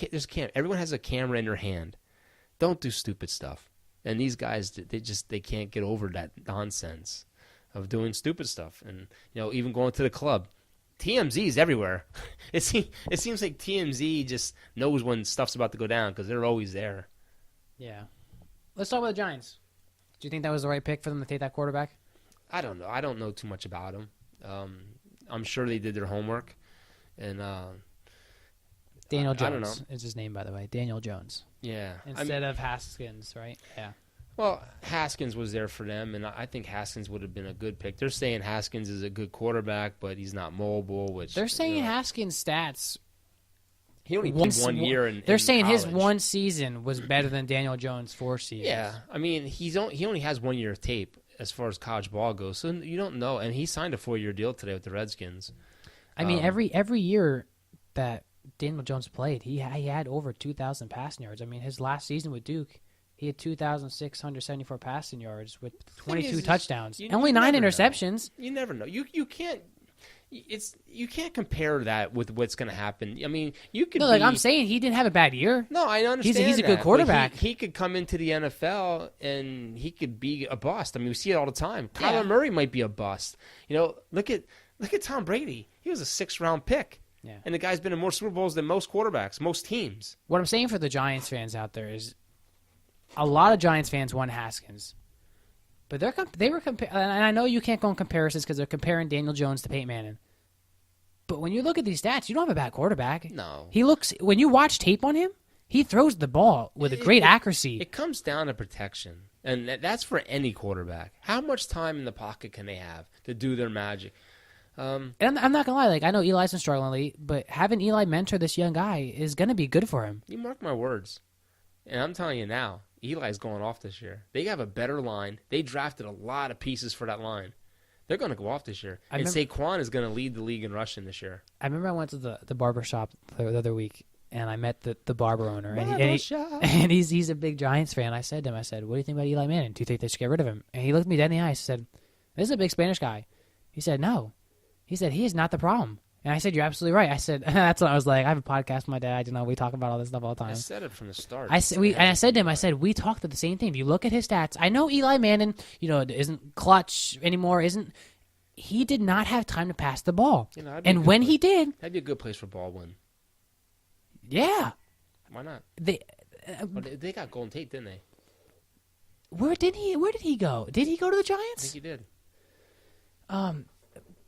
everyone has a camera in their hand. Don't do stupid stuff. And these guys, they can't get over that nonsense of doing stupid stuff, and even going to the club. TMZ is everywhere. It seems like TMZ just knows when stuff's about to go down because they're always there. Yeah. Let's talk about the Giants. Do you think that was the right pick for them to take that quarterback? I don't know. I don't know too much about them. I'm sure they did their homework. And Daniel Jones I don't know. is his name, by the way. Daniel Jones. Yeah. Instead of Haskins, right? Yeah. Well, Haskins was there for them, and I think Haskins would have been a good pick. They're saying Haskins is a good quarterback, but he's not mobile. Which they're saying Haskins' stats. He only played 1 year they're saying college. His one season was better than Daniel Jones' 4 seasons. Yeah, I mean he only has 1 year of tape as far as college ball goes, so you don't know. And he signed a 4-year deal today with the Redskins. I mean, every year that Daniel Jones played, he had over 2,000 passing yards. I mean, his last season with Duke, he had 2,674 passing yards with 22 touchdowns. Only 9 interceptions. You never know. You can't. You can't compare that with what's going to happen. I mean, you could. No, I'm saying he didn't have a bad year. No, I understand. He's a good quarterback. He could come into the NFL and he could be a bust. I mean, we see it all the time. Kyler Murray might be a bust. Look at Tom Brady. He was a 6th-round pick. Yeah. And the guy's been in more Super Bowls than most quarterbacks, most teams. What I'm saying for the Giants fans out there is, a lot of Giants fans want Haskins, but they were comparing. And I know you can't go on comparisons because they're comparing Daniel Jones to Peyton Manning. But when you look at these stats, you don't have a bad quarterback. No. When you watch tape on him, he throws the ball with a great accuracy. It comes down to protection, and that's for any quarterback. How much time in the pocket can they have to do their magic? And I'm not gonna lie, like I know Eli's been struggling, but having Eli mentor this young guy is gonna be good for him. You mark my words, and I'm telling you now, Eli's going off this year. They have a better line. They drafted a lot of pieces for that line. They're going to go off this year. And Saquon is going to lead the league in rushing this year. I remember I went to the barber shop the other week, and I met the barber owner. And he's a big Giants fan. I said to him, what do you think about Eli Manning? Do you think they should get rid of him? And he looked me dead in the eyes and said, this is a big Spanish guy. He said, no. He said, he is not the problem. And I said, you're absolutely right. I said, that's what I was like. I have a podcast with my dad. We talk about all this stuff all the time. I said it from the start. I said to him, we talked about the same thing. If you look at his stats, I know Eli Manning, isn't clutch anymore, he did not have time to pass the ball. And when he did, that'd be a good place for Baldwin. Yeah. Why not? They got Golden Tate, didn't they? Where did he go? Did he go to the Giants? I think he did.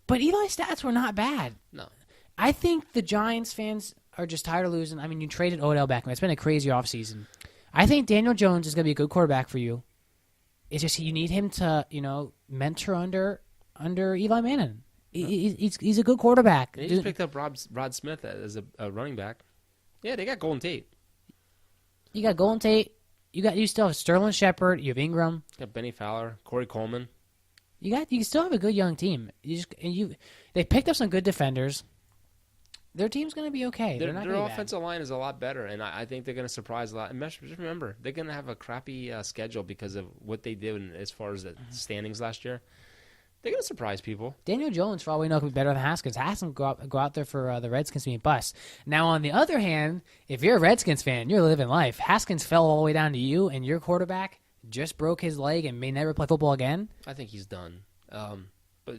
But Eli's stats were not bad. No. I think the Giants fans are just tired of losing. I mean, you traded Odell Beckham. It's been a crazy offseason. I think Daniel Jones is going to be a good quarterback for you. It's just you need him to, mentor under Eli Manning. He's a good quarterback. They just picked up Rod Smith as a running back. Yeah, they got Golden Tate. You got Golden Tate. You still have Sterling Shepard. You have Ingram. You got Benny Fowler, Corey Coleman. You still have a good young team. They picked up some good defenders. Their team's going to be okay. Their offensive line is a lot better, and I think they're going to surprise a lot. And just remember, they're going to have a crappy schedule because of what they did as far as the standings last year. They're going to surprise people. Daniel Jones, for all we know, could be better than Haskins. Haskins go out there for the Redskins to be a bust. Now, on the other hand, if you're a Redskins fan, you're living life. Haskins fell all the way down to you, and your quarterback just broke his leg and may never play football again. I think he's done. But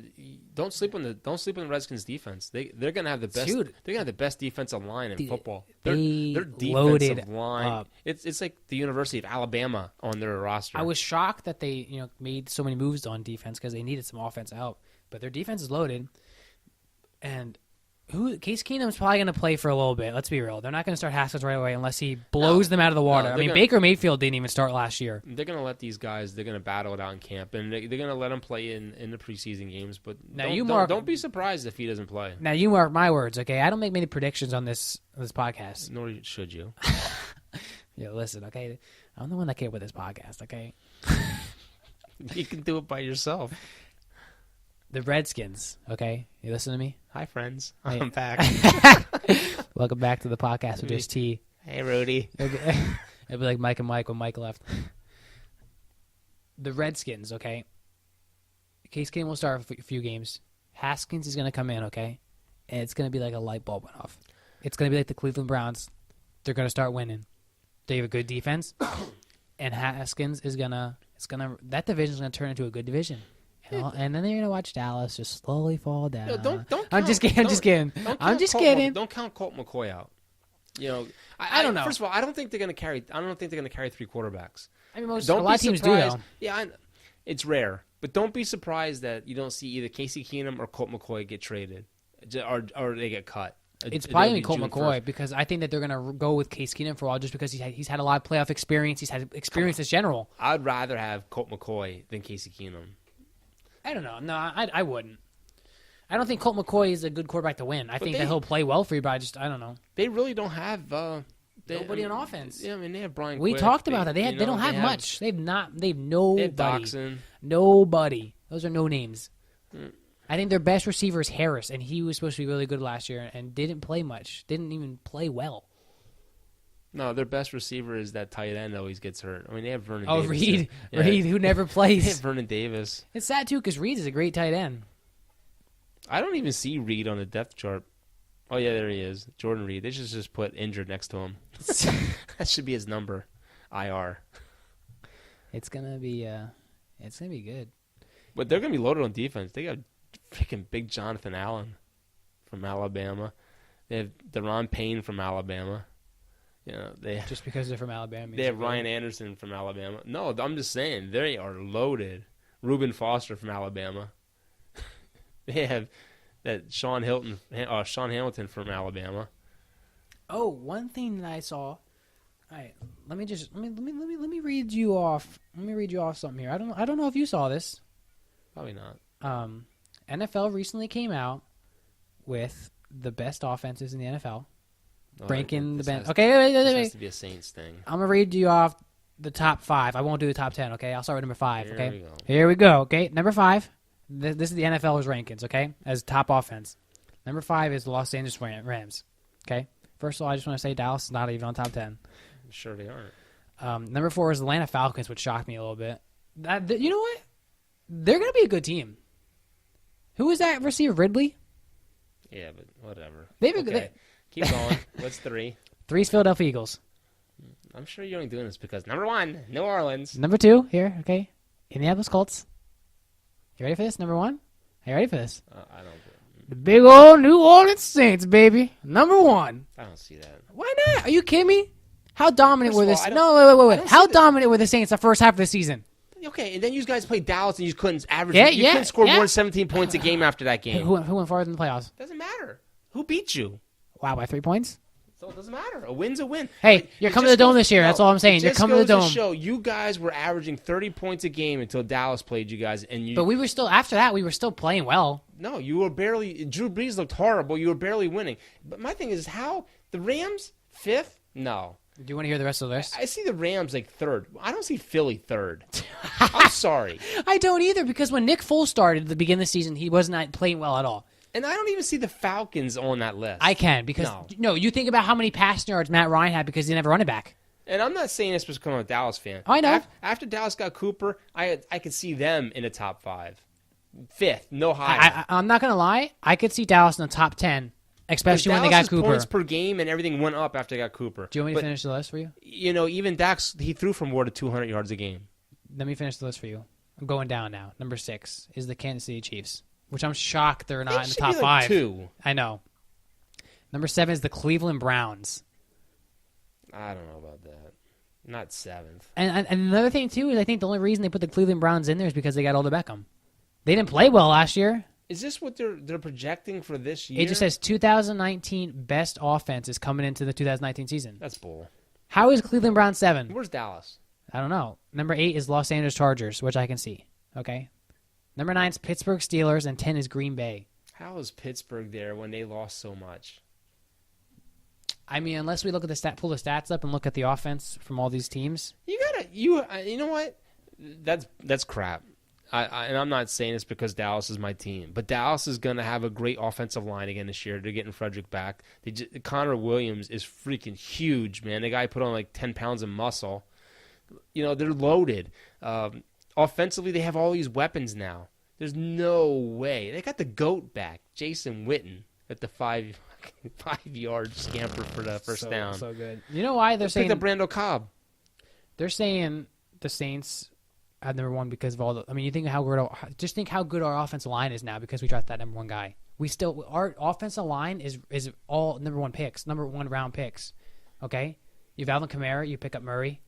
don't sleep on the Redskins defense. They're gonna have the best. Dude, they're gonna have the best defensive line in football. Their defensive line. Up. It's like the University of Alabama on their roster. I was shocked that they made so many moves on defense because they needed some offense out. But their defense is loaded, and Case Keenum's probably going to play for a little bit. Let's be real. They're not going to start Haskins right away unless he blows them out of the water. Baker Mayfield didn't even start last year. They're going to let these guys. They're going to battle it out in camp, and they're going to let him play in the preseason games. But don't be surprised if he doesn't play. Now you mark my words, okay? I don't make many predictions on this podcast. Nor should you. Yeah, listen, okay. I'm the one that came up with this podcast, okay? You can do it by yourself. The Redskins, okay? You listen to me? Hi, friends. I'm back. Welcome back to the podcast with just T. Hey, Rudy. It'd be like Mike and Mike when Mike left. The Redskins, okay? Case Keenum will start a few games. Haskins is going to come in, okay? And it's going to be like a light bulb went off. It's going to be like the Cleveland Browns. They're going to start winning. They have a good defense. And Haskins is going to that division is going to turn into a good division. And then you're going to watch Dallas just slowly fall down. No, don't I'm just kidding. I'm just kidding. Don't count Colt McCoy out. I don't know. First of all, I don't think they're going to carry 3 quarterbacks. I mean, a lot of teams do, though. Yeah, it's rare. But don't be surprised that you don't see either Casey Keenum or Colt McCoy get traded or they get cut. It's probably Colt McCoy because I think that they're going to go with Case Keenum for a while just because he's had a lot of playoff experience. He's had experience as general. I'd rather have Colt McCoy than Casey Keenum. I don't know. No, I wouldn't. I don't think Colt McCoy is a good quarterback to win. I think that he'll play well for you, but I don't know. They really don't have nobody on offense. Yeah, they have Brian. We talked about that. They don't have much. They've nobody. They have Doxson. Nobody. Those are no names. I think their best receiver is Harris, and he was supposed to be really good last year and didn't play much. Didn't even play well. No, their best receiver is that tight end always gets hurt. I mean, they have Vernon Davis. Reed. Yeah. Reed, who never plays. They have Vernon Davis. It's sad, too, because Reed is a great tight end. I don't even see Reed on the depth chart. Oh, yeah, there he is. Jordan Reed. They should just put injured next to him. That should be his number. IR. It's gonna be good. But they're gonna be loaded on defense. They got freaking big Jonathan Allen from Alabama. They have Deron Payne from Alabama. Just because they're from Alabama. They have Ryan Anderson from Alabama. No, I'm just saying they are loaded. Reuben Foster from Alabama. They have that Sean Hamilton from Alabama. Oh, one thing that I saw. All right, let me read you off. Let me read you off something here. I don't know if you saw this. Probably not. NFL recently came out with the best offenses in the NFL. Ranking the best. Okay, wait. This has to be a Saints thing. I'm gonna read you off the top 5. I won't do the top 10. Okay, I'll start with number 5. Okay, Here we go. Okay, number 5. This is the NFL's rankings. Okay, as top offense. Number 5 is the Los Angeles Rams. Okay, first of all, I just want to say Dallas is not even on top 10. Sure they aren't. Number 4 is the Atlanta Falcons, which shocked me a little bit. You know what? They're gonna be a good team. Who is that receiver? Ridley? Yeah, but whatever. Keep going. What's 3? 3 is Philadelphia Eagles. I'm sure you're only doing this because number 1, New Orleans. Number 2, here, okay. Indianapolis Colts. You ready for this? Number 1? Are you ready for this? I don't. The big old New Orleans Saints, baby. Number 1. I don't see that. Why not? Are you kidding me? How dominant were this? No, wait. How dominant were the Saints the first half of the season? Okay, and then you guys played Dallas and you couldn't average. You couldn't score more than 17 points a game after that game. Who went farther in the playoffs? Doesn't matter. Who beat you? Wow, by 3 points? So it doesn't matter. A win's a win. Hey, you're coming to the Dome this year. That's all I'm saying. You're coming to the Dome. Show you guys were averaging 30 points a game until Dallas played you guys, But we were still after that. We were still playing well. No, you were barely. Drew Brees looked horrible. You were barely winning. But my thing is how the Rams 5th? No. Do you want to hear the rest of the list? I see the Rams like 3rd. I don't see Philly 3rd. I'm sorry. I don't either because when Nick Foles started at the beginning of the season, he was not playing well at all. And I don't even see the Falcons on that list. I can because no, you think about how many passing yards Matt Ryan had because he never run it back. And I'm not saying this because I'm a Dallas fan. I know. After Dallas got Cooper, I could see them in the top 5. 5th, no higher. I'm not gonna lie. I could see Dallas in the top 10, especially when they got Cooper. Points per game and everything went up after they got Cooper. Do you want me to finish the list for you? You know, even Dax, he threw for more than 200 yards a game. Let me finish the list for you. I'm going down now. Number 6 is the Kansas City Chiefs, which I'm shocked they're not in the top 5. 2. I know. Number 7 is the Cleveland Browns. I don't know about that. Not 7th. And another thing, too, is I think the only reason they put the Cleveland Browns in there is because they got Odell Beckham. They didn't play well last year. Is this what they're projecting for this year? It just says 2019 best offense is coming into the 2019 season. That's bull. How is Cleveland Browns 7? Where's Dallas? I don't know. Number 8 is Los Angeles Chargers, which I can see. Okay. Number 9 is Pittsburgh Steelers, and 10 is Green Bay. How is Pittsburgh there when they lost so much? I mean, unless we look at the pull the stats up and look at the offense from all these teams. You know what? That's crap. And I'm not saying this because Dallas is my team, but Dallas is going to have a great offensive line again this year. They're getting Frederick back. Connor Williams is freaking huge, man. The guy put on like 10 pounds of muscle. You know, they're loaded. Offensively, they have all these weapons now. There's no way. They got the GOAT back, Jason Witten, at the 5-yard scamper for the first down. So good. You know why they're saying the Brando Cobb? They're saying the Saints have number 1 because of all the. I mean, you think how good our offensive line is now because we drafted that number 1 guy. Our offensive line is all number 1 picks, number 1 round picks. Okay, you have Alvin Kamara, you pick up Murray.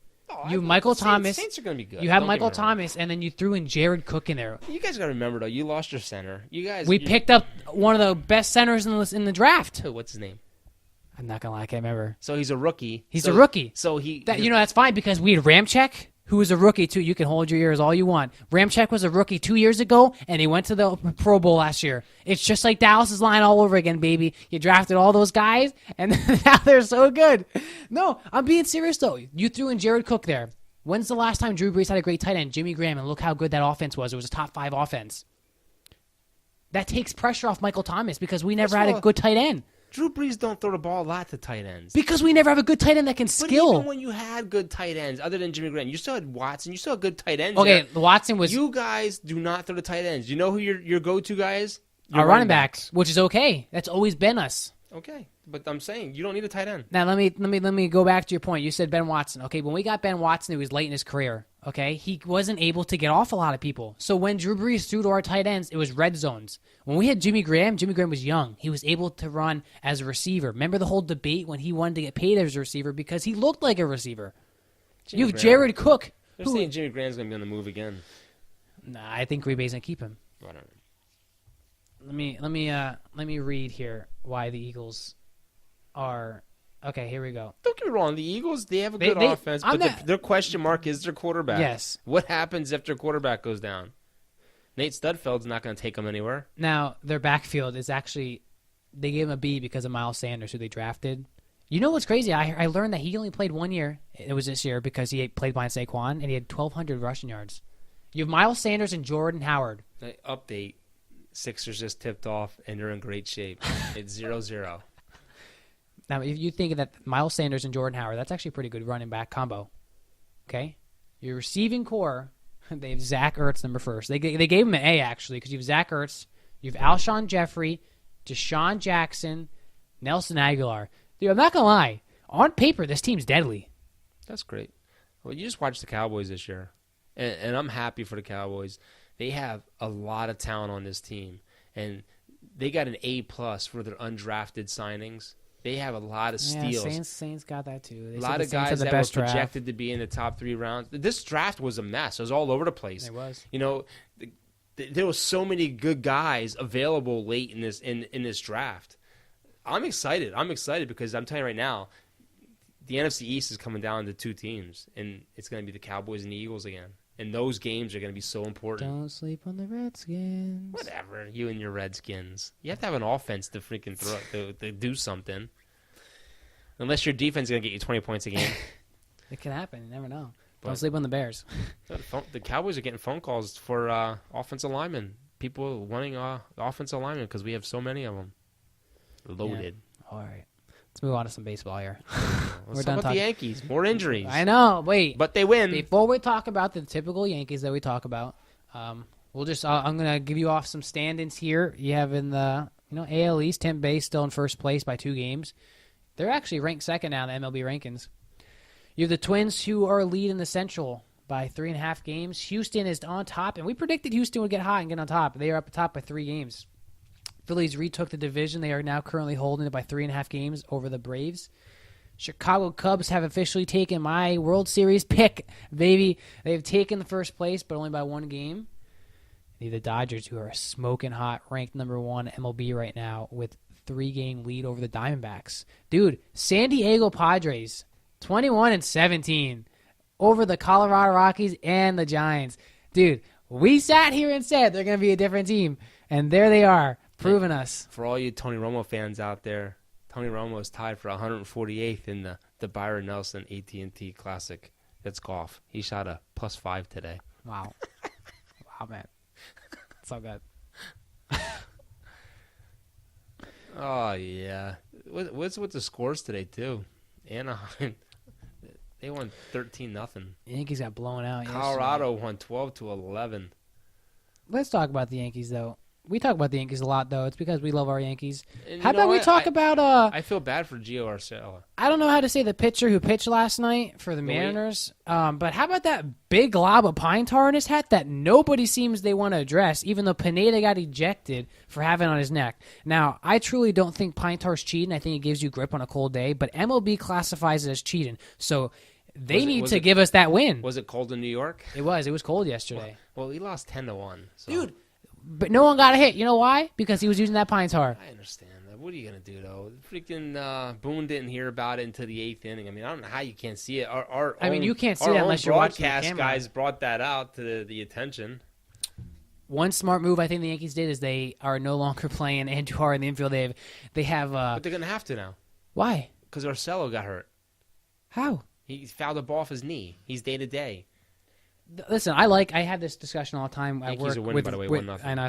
You have Michael Thomas. Saints are going to be good. You have Michael Thomas, and then you threw in Jared Cook in there. You guys got to remember though, you lost your center. We picked up one of the best centers in the draft. What's his name? I'm not gonna lie, I can't remember. So he's a rookie. He's a rookie. So that's fine because we had Ramczyk, who was a rookie too. You can hold your ears all you want. Ramczyk was a rookie 2 years ago, and he went to the Pro Bowl last year. It's just like Dallas's line all over again, baby. You drafted all those guys, and now they're so good. No, I'm being serious though. You threw in Jared Cook there. When's the last time Drew Brees had a great tight end? Jimmy Graham, and look how good that offense was. It was a top 5 offense. That takes pressure off Michael Thomas because we never had a good tight end. Drew Brees don't throw the ball a lot to tight ends. Because we never have a good tight end that can skill. But even when you had good tight ends, other than Jimmy Graham, you still had Watson. You still had good tight ends. Okay, Watson was. You guys do not throw the tight ends. You know who your go-to guy is? Our running backs, which is okay. That's always been us. Okay, but I'm saying you don't need a tight end. Now let me go back to your point. You said Ben Watson. Okay, when we got Ben Watson, it was late in his career. Okay, he wasn't able to get off a lot of people. So when Drew Brees threw to our tight ends, it was red zones. When we had Jimmy Graham was young. He was able to run as a receiver. Remember the whole debate when he wanted to get paid as a receiver because he looked like a receiver. You have Jared Cook. They're saying Jimmy Graham's going to be on the move again. Nah, I think Green Bay's going to keep him. Whatever. Let me read here why the Eagles are. Okay, here we go. Don't get me wrong. The Eagles, they have a good offense, but their question mark is their quarterback. Yes. What happens if their quarterback goes down? Nate Studfeld's not going to take them anywhere. Now, their backfield is actually, they gave him a B because of Miles Sanders, who they drafted. You know what's crazy? I learned that he only played 1 year. It was this year because he played behind Saquon, and he had 1,200 rushing yards. You have Miles Sanders and Jordan Howard. Update. Sixers just tipped off, and they're in great shape. It's 0-0. Now, if you think that Miles Sanders and Jordan Howard, that's actually a pretty good running back combo. Okay? Your receiving core, they have Zach Ertz number first. They gave him an A, actually, because you have Zach Ertz, you have Alshon Jeffrey, Deshaun Jackson, Nelson Aguilar. Dude, I'm not going to lie. On paper, this team's deadly. That's great. Well, you just watched the Cowboys this year, and I'm happy for the Cowboys. They have a lot of talent on this team, and they got an A+ for their undrafted signings. They have a lot of steals. Yeah, Saints got that too. A lot of guys that were projected to be in the top 3 rounds. This draft was a mess. It was all over the place. It was. You know, there was so many good guys available late in this draft. I'm excited. I'm excited because I'm telling you right now, the NFC East is coming down to 2 teams, and it's going to be the Cowboys and the Eagles again. And those games are going to be so important. Don't sleep on the Redskins. Whatever, you and your Redskins. You have to have an offense to freaking throw to do something. Unless your defense is going to get you 20 points a game. It can happen. You never know. But Don't sleep on the Bears. The Cowboys are getting phone calls for offensive linemen. People wanting offensive linemen because we have so many of them. Loaded. Yeah. All right. Let's move on to some baseball here. Let's talk about the Yankees. More injuries. I know. Wait. But they win. Before we talk about the typical Yankees that we talk about, we'll just I'm going to give you off some stand-ins here. You have in the AL East, Tampa Bay still in first place by 2 games. They're actually ranked second now in the MLB rankings. You have the Twins who are leading the Central by 3.5 games. Houston is on top, and we predicted Houston would get hot and get on top. They are up top by 3 games. Phillies retook the division. They are now currently holding it by 3.5 games over the Braves. Chicago Cubs have officially taken my World Series pick, baby. They've taken the first place, but only by 1 game. The Dodgers, who are smoking hot, ranked number 1 MLB right now with 3-game lead over the Diamondbacks. Dude, San Diego Padres, 21-17 over the Colorado Rockies and the Giants. Dude, we sat here and said they're going to be a different team, and there they are. Proving us. For all you Tony Romo fans out there, Tony Romo is tied for 148th in the Byron Nelson AT&T Classic. That's golf. He shot a +5 today. Wow. Wow, man. So good. Oh, yeah. What's with the scores today, too? Anaheim, they won 13-0. Yankees got blown out Colorado won 12-11. Let's talk about the Yankees, though. We talk about the Yankees a lot, though. It's because we love our Yankees. And how about we talk about... I feel bad for Gio Urshela. I don't know how to say the pitcher who pitched last night for the Mariners, but how about that big glob of pine tar in his hat that nobody seems they want to address, even though Pineda got ejected for having it on his neck? Now, I truly don't think pine tar's cheating. I think it gives you grip on a cold day, but MLB classifies it as cheating. So they need to give us that win. Was it cold in New York? It was. It was cold yesterday. Well, he lost 10-1. So. Dude. But no one got a hit. You know why? Because he was using that pine tar. I understand that. What are you going to do, though? Freaking Boone didn't hear about it until the 8th inning. I mean, I don't know how you can't see it. You can't see it unless you're watching the camera. Broadcast guys brought that out to the attention. One smart move I think the Yankees did is they are no longer playing Andujar in the infield. They have. But they're going to have to now. Why? Because Urshela got hurt. How? He fouled a ball off his knee. He's day-to-day. Listen, I had this discussion all the time at Yankees work. are winning, by the way, 1-0. I know,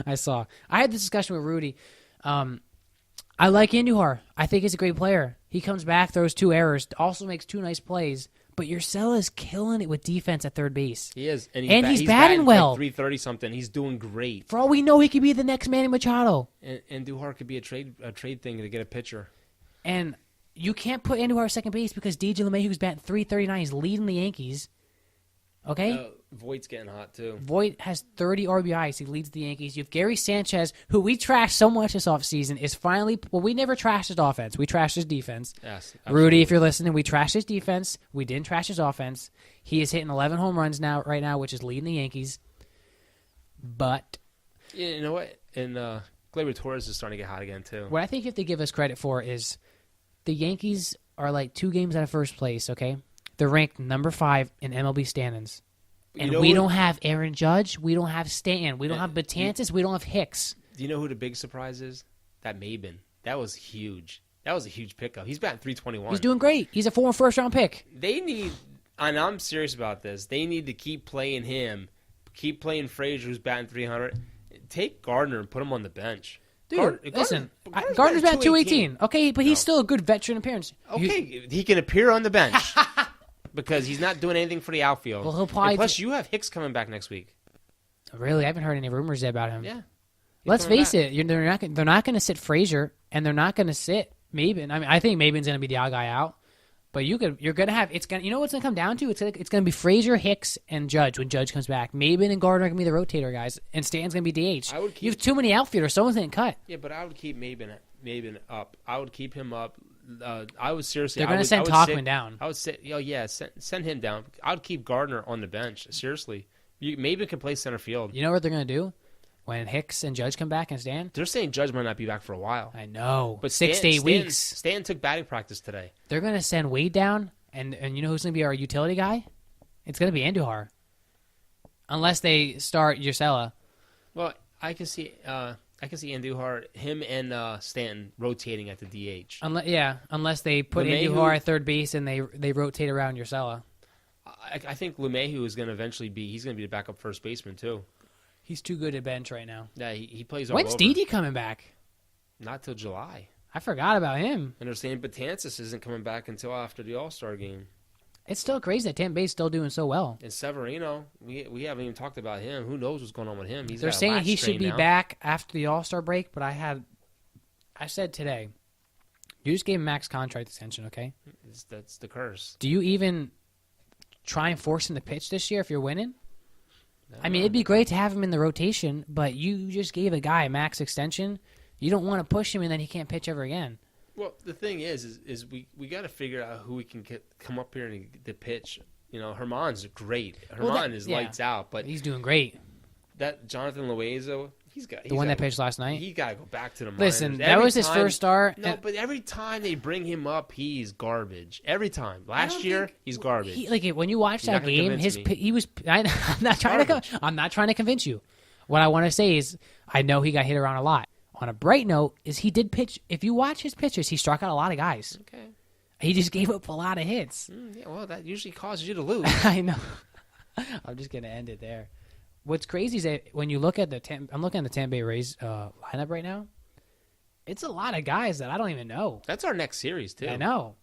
I saw. I had this discussion with Rudy. I like Andujar. I think he's a great player. He comes back, throws 2 errors, also makes 2 nice plays. But Urshela is killing it with defense at third base. He is, and he's batting well. Like 330 something. He's doing great. For all we know, he could be the next Manny Machado. And Andujar could be a trade thing to get a pitcher. And you can't put Andujar at second base because DJ LeMahieu's batting 339. He's leading the Yankees. Okay? Voigt's getting hot, too. Voigt has 30 RBIs. He leads the Yankees. You have Gary Sanchez, who we trashed so much this offseason, is finally... Well, we never trashed his offense. We trashed his defense. Yes, absolutely. Rudy, if you're listening, we trashed his defense. We didn't trash his offense. He is hitting 11 home runs right now, which is leading the Yankees. But... Yeah, you know what? And Gleyber Torres is starting to get hot again, too. What I think you have to give us credit for is the Yankees are like 2 games out of first place, okay? They're ranked number 5 in MLB standings. And we don't have Aaron Judge. We don't have Stanton. We don't have Betances. We don't have Hicks. Do you know who the big surprise is? That Maben. That was huge. That was a huge pickup. He's batting 321. He's doing great. He's a former first-round pick. They need, and I'm serious about this, they need to keep playing him, keep playing Frazier, who's batting 300. Take Gardner and put him on the bench. Dude, listen, Gardner's batting 218. Okay, but he's still a good veteran appearance. Okay, he can appear on the bench. Because he's not doing anything for the outfield. Well, he'll probably plus, you have Hicks coming back next week. Really? I haven't heard any rumors yet about him. Yeah. Let's face it. They're not going to sit Frazier, and they're not going to sit Maben. I mean, I think Maben's going to be the odd guy out. But you're going to have you know what's going to come down to? It's going to be Frazier, Hicks, and Judge when Judge comes back. Maben and Gardner are going to be the rotator guys, and Stanton's going to be DH. You have too many outfiders. Someone's going to cut. Yeah, but I would keep Maben up. I would keep him up. I would seriously. They're going to send Tauchman down. I would say, send him down. I would keep Gardner on the bench. Seriously, Maben can play center field. You know what they're going to do? when Hicks and Judge come back and Stan. They're saying Judge might not be back for a while. I know, but 6 to 8 weeks. Stan took batting practice today. They're gonna send Wade down, and you know who's gonna be our utility guy? It's gonna be Andujar, unless they start Urshela. Well, I can see Andujar, him and Stanton rotating at the DH. Unless they put LeMahieu, Andujar at third base and they rotate around Urshela. I think LeMahieu is going to eventually he's going to be the backup first baseman too. He's too good at bench right now. Yeah, he plays all When's over. Didi coming back? Not till July. I forgot about him. And they're saying Betances isn't coming back until after the All-Star game. It's still crazy that Tampa Bay's still doing so well. And Severino, we haven't even talked about him. Who knows what's going on with him? They're saying he should be back after the All-Star break, but I said today, you just gave him max contract extension, okay? That's the curse. Do you even try and force him to pitch this year if you're winning? I mean, it'd be great to have him in the rotation, but you just gave a guy a max extension. You don't want to push him and then he can't pitch ever again. Well, the thing is we got to figure out who we can come up here and to pitch. You know, Herman's great. Herman is lights out, but he's doing great. That Jonathan Loaiza, the one that pitched last night. He got to go back to the minors. Listen, that was his first start. No, but every time they bring him up, he's garbage. Every time. Last year, he's garbage. When you watch that game, he was. I'm not trying to convince you. What I want to say is, I know he got hit around a lot. On a bright note, is he did pitch. If you watch his pitches, he struck out a lot of guys. Okay. He just gave up a lot of hits. Yeah, well, that usually causes you to lose. I know. I'm just gonna end it there. What's crazy is that when you look at I'm looking at the Tampa Bay Rays lineup right now. It's a lot of guys that I don't even know. That's our next series too. I know.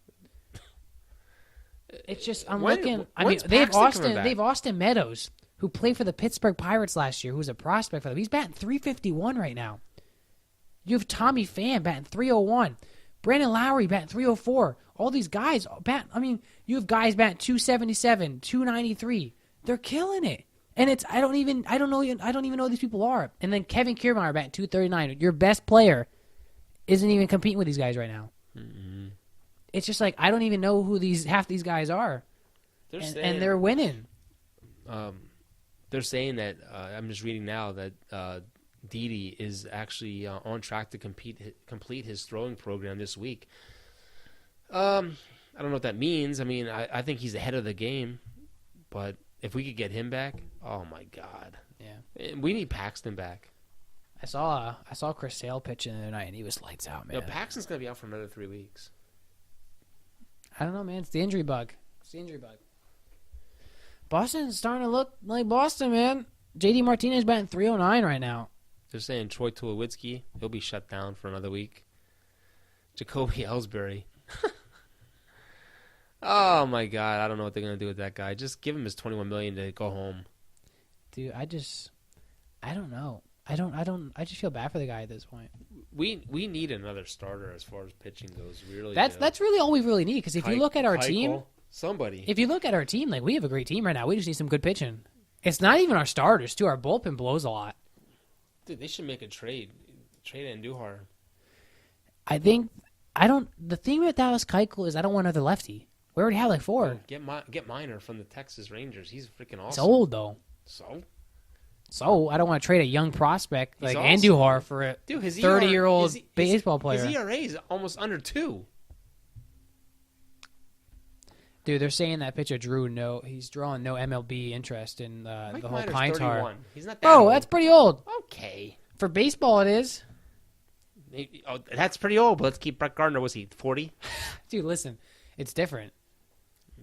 It's just looking. I mean, they have Austin Meadows, who played for the Pittsburgh Pirates last year, who's a prospect for them. He's batting .351 right now. You have Tommy Pham batting .301, Brandon Lowry batting .304. All these guys you have guys batting .277, .293. They're killing it. And I don't even know who these people are. And then Kevin Kiermaier batting .239. Your best player isn't even competing with these guys right now. Mm-hmm. It's just like I don't even know who half these guys are. And they're winning. They're saying that I'm just reading now that Didi is actually on track to complete his throwing program this week. I don't know what that means. I mean, I think he's ahead of the game, but if we could get him back, oh my God! Yeah, we need Paxton back. I saw Chris Sale pitching the other night, and he was lights out, man. No, Paxton's gonna be out for another 3 weeks. I don't know, man. It's the injury bug. Boston's starting to look like Boston, man. JD Martinez batting .309 right now. They're saying Troy Tulowitzki, he'll be shut down for another week. Jacoby Ellsbury. Oh my God, I don't know what they're gonna do with that guy. Just give him his $21 million to go home. Dude, I don't know. I just feel bad for the guy at this point. We need another starter as far as pitching goes. We really that's really all we really need. Because if you look at our team, if you look at our team, like we have a great team right now. We just need some good pitching. It's not even our starters too. Our bullpen blows a lot. Dude, they should make a trade Andujar. The thing with Dallas Keuchel is I don't want another lefty. We already have like 4. Get Minor from the Texas Rangers. He's freaking awesome. He's old though. So I don't want to trade a young prospect like awesome. Andujar for a 30-year-old baseball player. His ERA is almost under 2. Dude, they're saying that pitcher he's drawing no MLB interest in the whole Pine Tar. He's not that old. That's pretty old. Okay. For baseball, it is. That's pretty old, but let's keep Brett Gardner. Was he 40? Dude, listen, it's different.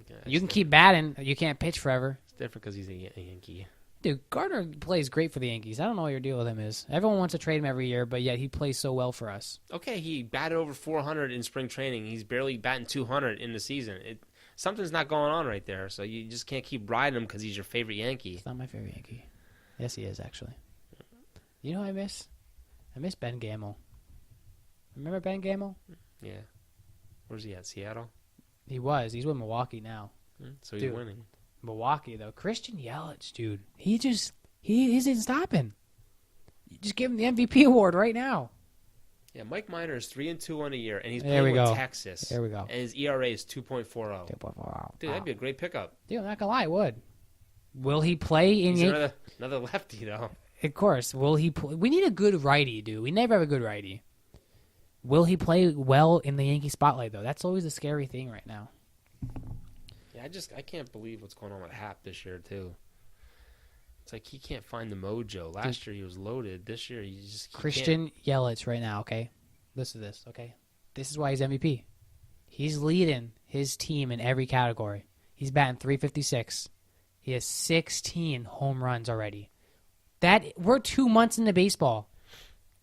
Okay, you can keep batting. You can't pitch forever. It's different because he's a Yankee. Dude, Gardner plays great for the Yankees. I don't know what your deal with him is. Everyone wants to trade him every year, but yet he plays so well for us. Okay, he batted over 400 in spring training. He's barely batting 200 in the season. Something's not going on right there, so you just can't keep riding him because he's your favorite Yankee. He's not my favorite Yankee. Yes, he is, actually. You know who I miss? I miss Ben Gamel. Remember Ben Gamel? Yeah. Where's he at? Seattle? He was. He's with Milwaukee now. So he's winning. Milwaukee, though. Christian Yelich, dude. He isn't stopping. You just give him the MVP award right now. Yeah, Mike Minor is 3-2 on a year, and he's playing with Texas. There we go. And his ERA is 2.40. Dude, that'd be a great pickup. Dude, I'm not going to lie, it would. Will he play in He's another lefty, though. Of course. Will he? We need a good righty, dude. We never have a good righty. Will he play well in the Yankee spotlight, though? That's always a scary thing right now. Yeah, I can't believe what's going on with Happ this year too. It's like he can't find the mojo. Last year he was loaded. This year he Christian Yelich right now. Okay, listen to this. Okay, this is why he's MVP. He's leading his team in every category. He's batting .356. He has 16 home runs already. We're 2 months into baseball,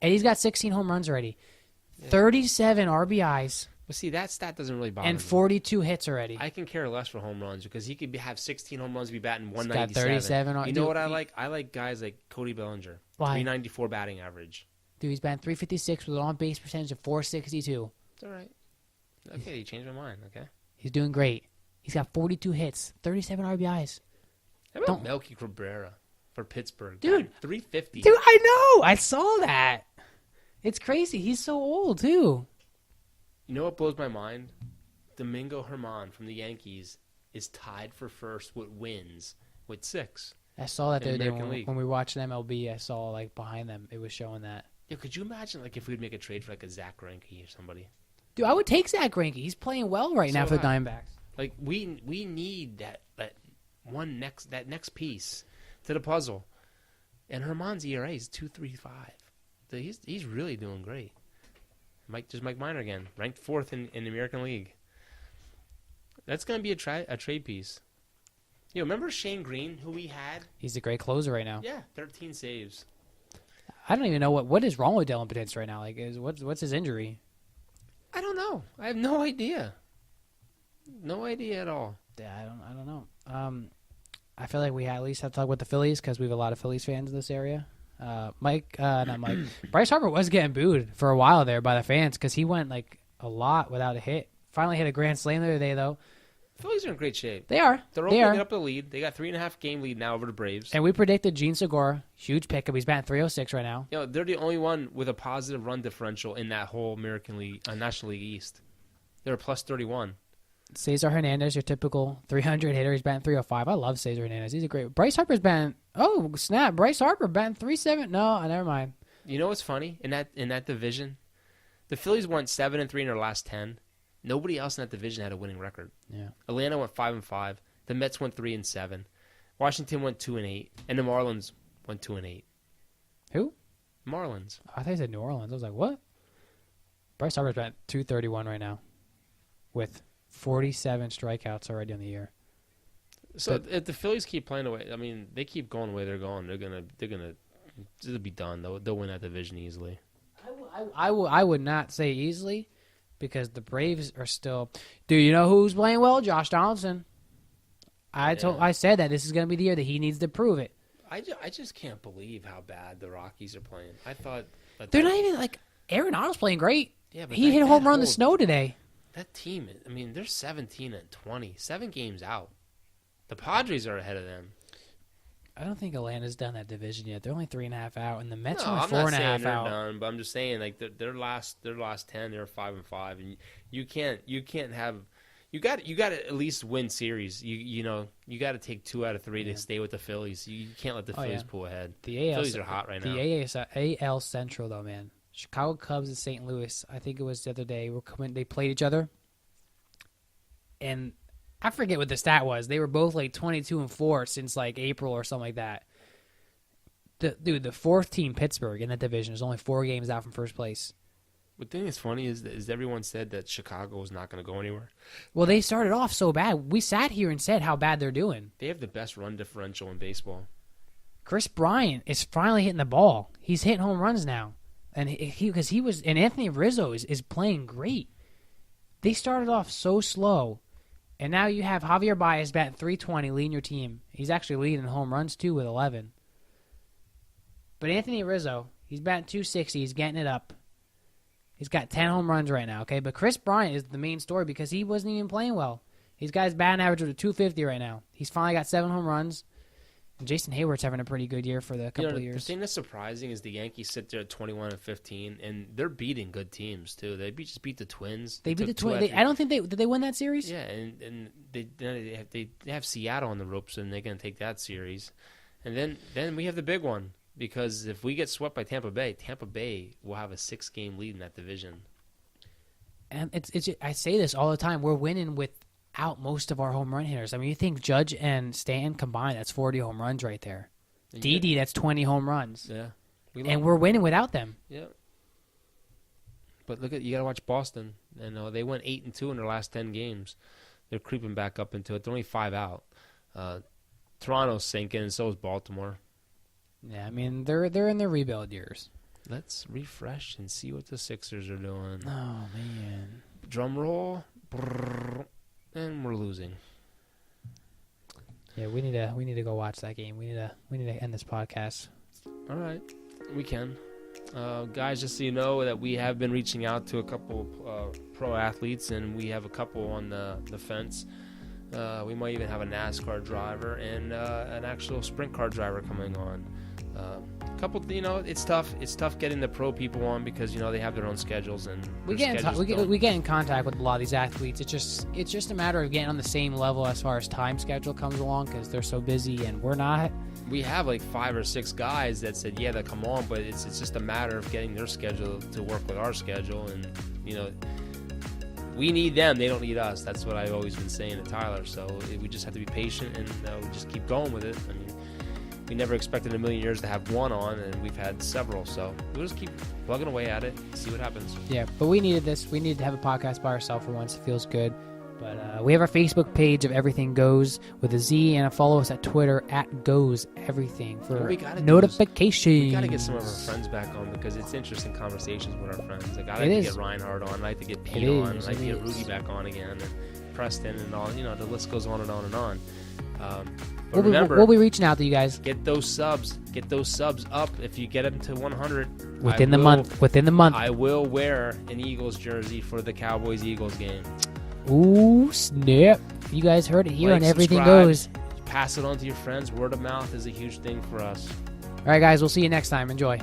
and he's got 16 home runs already. 37 RBIs. But see, that stat doesn't really bother me. And 42 hits already. I can care less for home runs because he could have 16 home runs, be batting He's 197. got 37. You know what I like? I like guys like Cody Bellinger. Why? 394 batting average. Dude, he's batting .356 with an on-base percentage of .462. It's all right. Okay, you changed my mind. Okay. He's doing great. He's got 42 hits, 37 RBIs. How about Melky Cabrera for Pittsburgh? Dude. 350. Dude, I know. I saw that. It's crazy. He's so old, too. You know what blows my mind? Domingo Germán from the Yankees is tied for first with wins with 6. I saw that the other day League. when we watched MLB. I saw, like, behind them, it was showing that. Yeah, could you imagine, like, if we'd make a trade for, like, a Zach Greinke or somebody? Dude, I would take Zach Greinke. He's playing well right now for the Diamondbacks. Like, we need that next piece to the puzzle. And Germán's ERA is 2.35. He's really doing great. Mike Minor again, ranked 4th in the American League. That's going to be a trade piece. Remember Shane Green, who we had? He's a great closer right now. Yeah, 13 saves. I don't even know what is wrong with Dylan Potence right now. Like, what's his injury? I don't know. I have no idea. No idea at all. Yeah, I don't know. I feel like we at least have to talk about the Phillies because we have a lot of Phillies fans in this area. Not Mike. Bryce Harper was getting booed for a while there by the fans because he went like a lot without a hit. Finally hit a grand slam the other day, though. Phillies are in great shape. They are. They're opening up the lead. They got 3.5 game lead now over the Braves. And we predicted Gene Segura, huge pickup. He's batting .306 right now. They're the only one with a positive run differential in that whole American League, National League East. They're a plus 31. Cesar Hernandez, your typical 300 hitter. He's batting .305. I love Cesar Hernandez. He's a great. Bryce Harper's batting. Oh snap! Bryce Harper batting .37. No, never mind. You know what's funny in that division? The Phillies went 7-3 in their last 10. Nobody else in that division had a winning record. Yeah. Atlanta went 5-5. The Mets went 3-7. Washington went 2-8, and the Marlins went 2-8. Who? Marlins. I thought you said New Orleans. I was like, what? Bryce Harper's batting .231 right now, with 47 strikeouts already on the year. So if the Phillies keep playing away, I mean, they keep going the way they're going. It'll be done. They'll win that division easily. I would not say easily, because the Braves are still. Dude, you know who's playing well? Josh Donaldson. I said that this is going to be the year that he needs to prove it. I just can't believe how bad the Rockies are playing. I thought they're not even like Arenado's playing great. Yeah, but he hit a home run in the snow today. That team, I mean, they're 17-20, 7 games out. The Padres are ahead of them. I don't think Atlanta's done that division yet. They're only 3.5 out, and the Mets are I'm 4.5 out. Done, but I'm just saying, like their last 10, they're 5-5, and you can't have. You got to at least win series. You got to take 2 out of 3 to stay with the Phillies. You can't let the Phillies pull ahead. The Phillies are hot right now. The AL Central though, man. Chicago Cubs and St. Louis. I think it was the other day. They played each other, and I forget what the stat was. They were both like 22-4 since like April or something like that. The fourth team, Pittsburgh, in that division is only 4 games out from first place. The thing that's funny is everyone said that Chicago was not going to go anywhere. Well, they started off so bad. We sat here and said how bad they're doing. They have the best run differential in baseball. Chris Bryant is finally hitting the ball. He's hitting home runs now. And and Anthony Rizzo is playing great. They started off so slow, and now you have Javier Baez batting .320 leading your team. He's actually leading home runs too with 11. But Anthony Rizzo, he's batting .260. He's getting it up. He's got 10 home runs right now. Okay, but Chris Bryant is the main story because he wasn't even playing well. He's got his batting average of .250 right now. He's finally got 7 home runs. Jason Hayward's having a pretty good year for the couple of years. The thing that's surprising is the Yankees sit there at 21-15, and they're beating good teams too. They just beat the Twins. They beat the Twins. I don't think did they win that series? Yeah, and they have Seattle on the ropes, and they're going to take that series. And then we have the big one. Because if we get swept by Tampa Bay will have a 6-game lead in that division. And it's I say this all the time. We're winning without most of our home run hitters. I mean, you think Judge and Stanton combined, that's 40 home runs right there. Didi, that's 20 home runs. Yeah. We're winning without them. Yeah. But you got to watch Boston. And they went 8-2 in their last 10 games. They're creeping back up into it. They're only 5 out. Toronto's sinking, and so is Baltimore. Yeah, I mean, they're in their rebuild years. Let's refresh and see what the Sixers are doing. Oh, man. Drum roll. Brrr, and we're losing. Yeah, we need to go watch that game. We need to end this podcast. All right. We can. Guys, just so you know that we have been reaching out to a couple pro athletes, and we have a couple on the fence. We might even have a NASCAR driver and an actual sprint car driver coming on. Couple, it's tough. It's tough getting the pro people on because they have their own schedules and we get in contact with a lot of these athletes. It's just a matter of getting on the same level as far as time schedule comes along because they're so busy and we're not. We have like 5 or 6 guys that said they'll come on, but it's just a matter of getting their schedule to work with our schedule, and we need them. They don't need us. That's what I've always been saying to Tyler. So we just have to be patient and we just keep going with it. I mean, we never expected in a million years to have one on, and we've had several. So we'll just keep plugging away at it, see what happens. Yeah, but we needed this. We needed to have a podcast by ourselves for once. It feels good. But we have our Facebook page of Everything Goes with a Z, and follow us at Twitter at Goes Everything for notifications. We got to get some of our friends back on because it's interesting conversations with our friends. Like, I like to get Reinhardt on. I like to get Pete on. I like to get Rudy back on again, and Preston and all. The list goes on and on and on. But remember, we'll be reaching out to you guys. Get those subs. Get those subs up. If you get them to 100 within the month, I will wear an Eagles jersey for the Cowboys-Eagles game. Ooh, snap. You guys heard it here on Everything Goes. Pass it on to your friends. Word of mouth is a huge thing for us. All right, guys. We'll see you next time. Enjoy.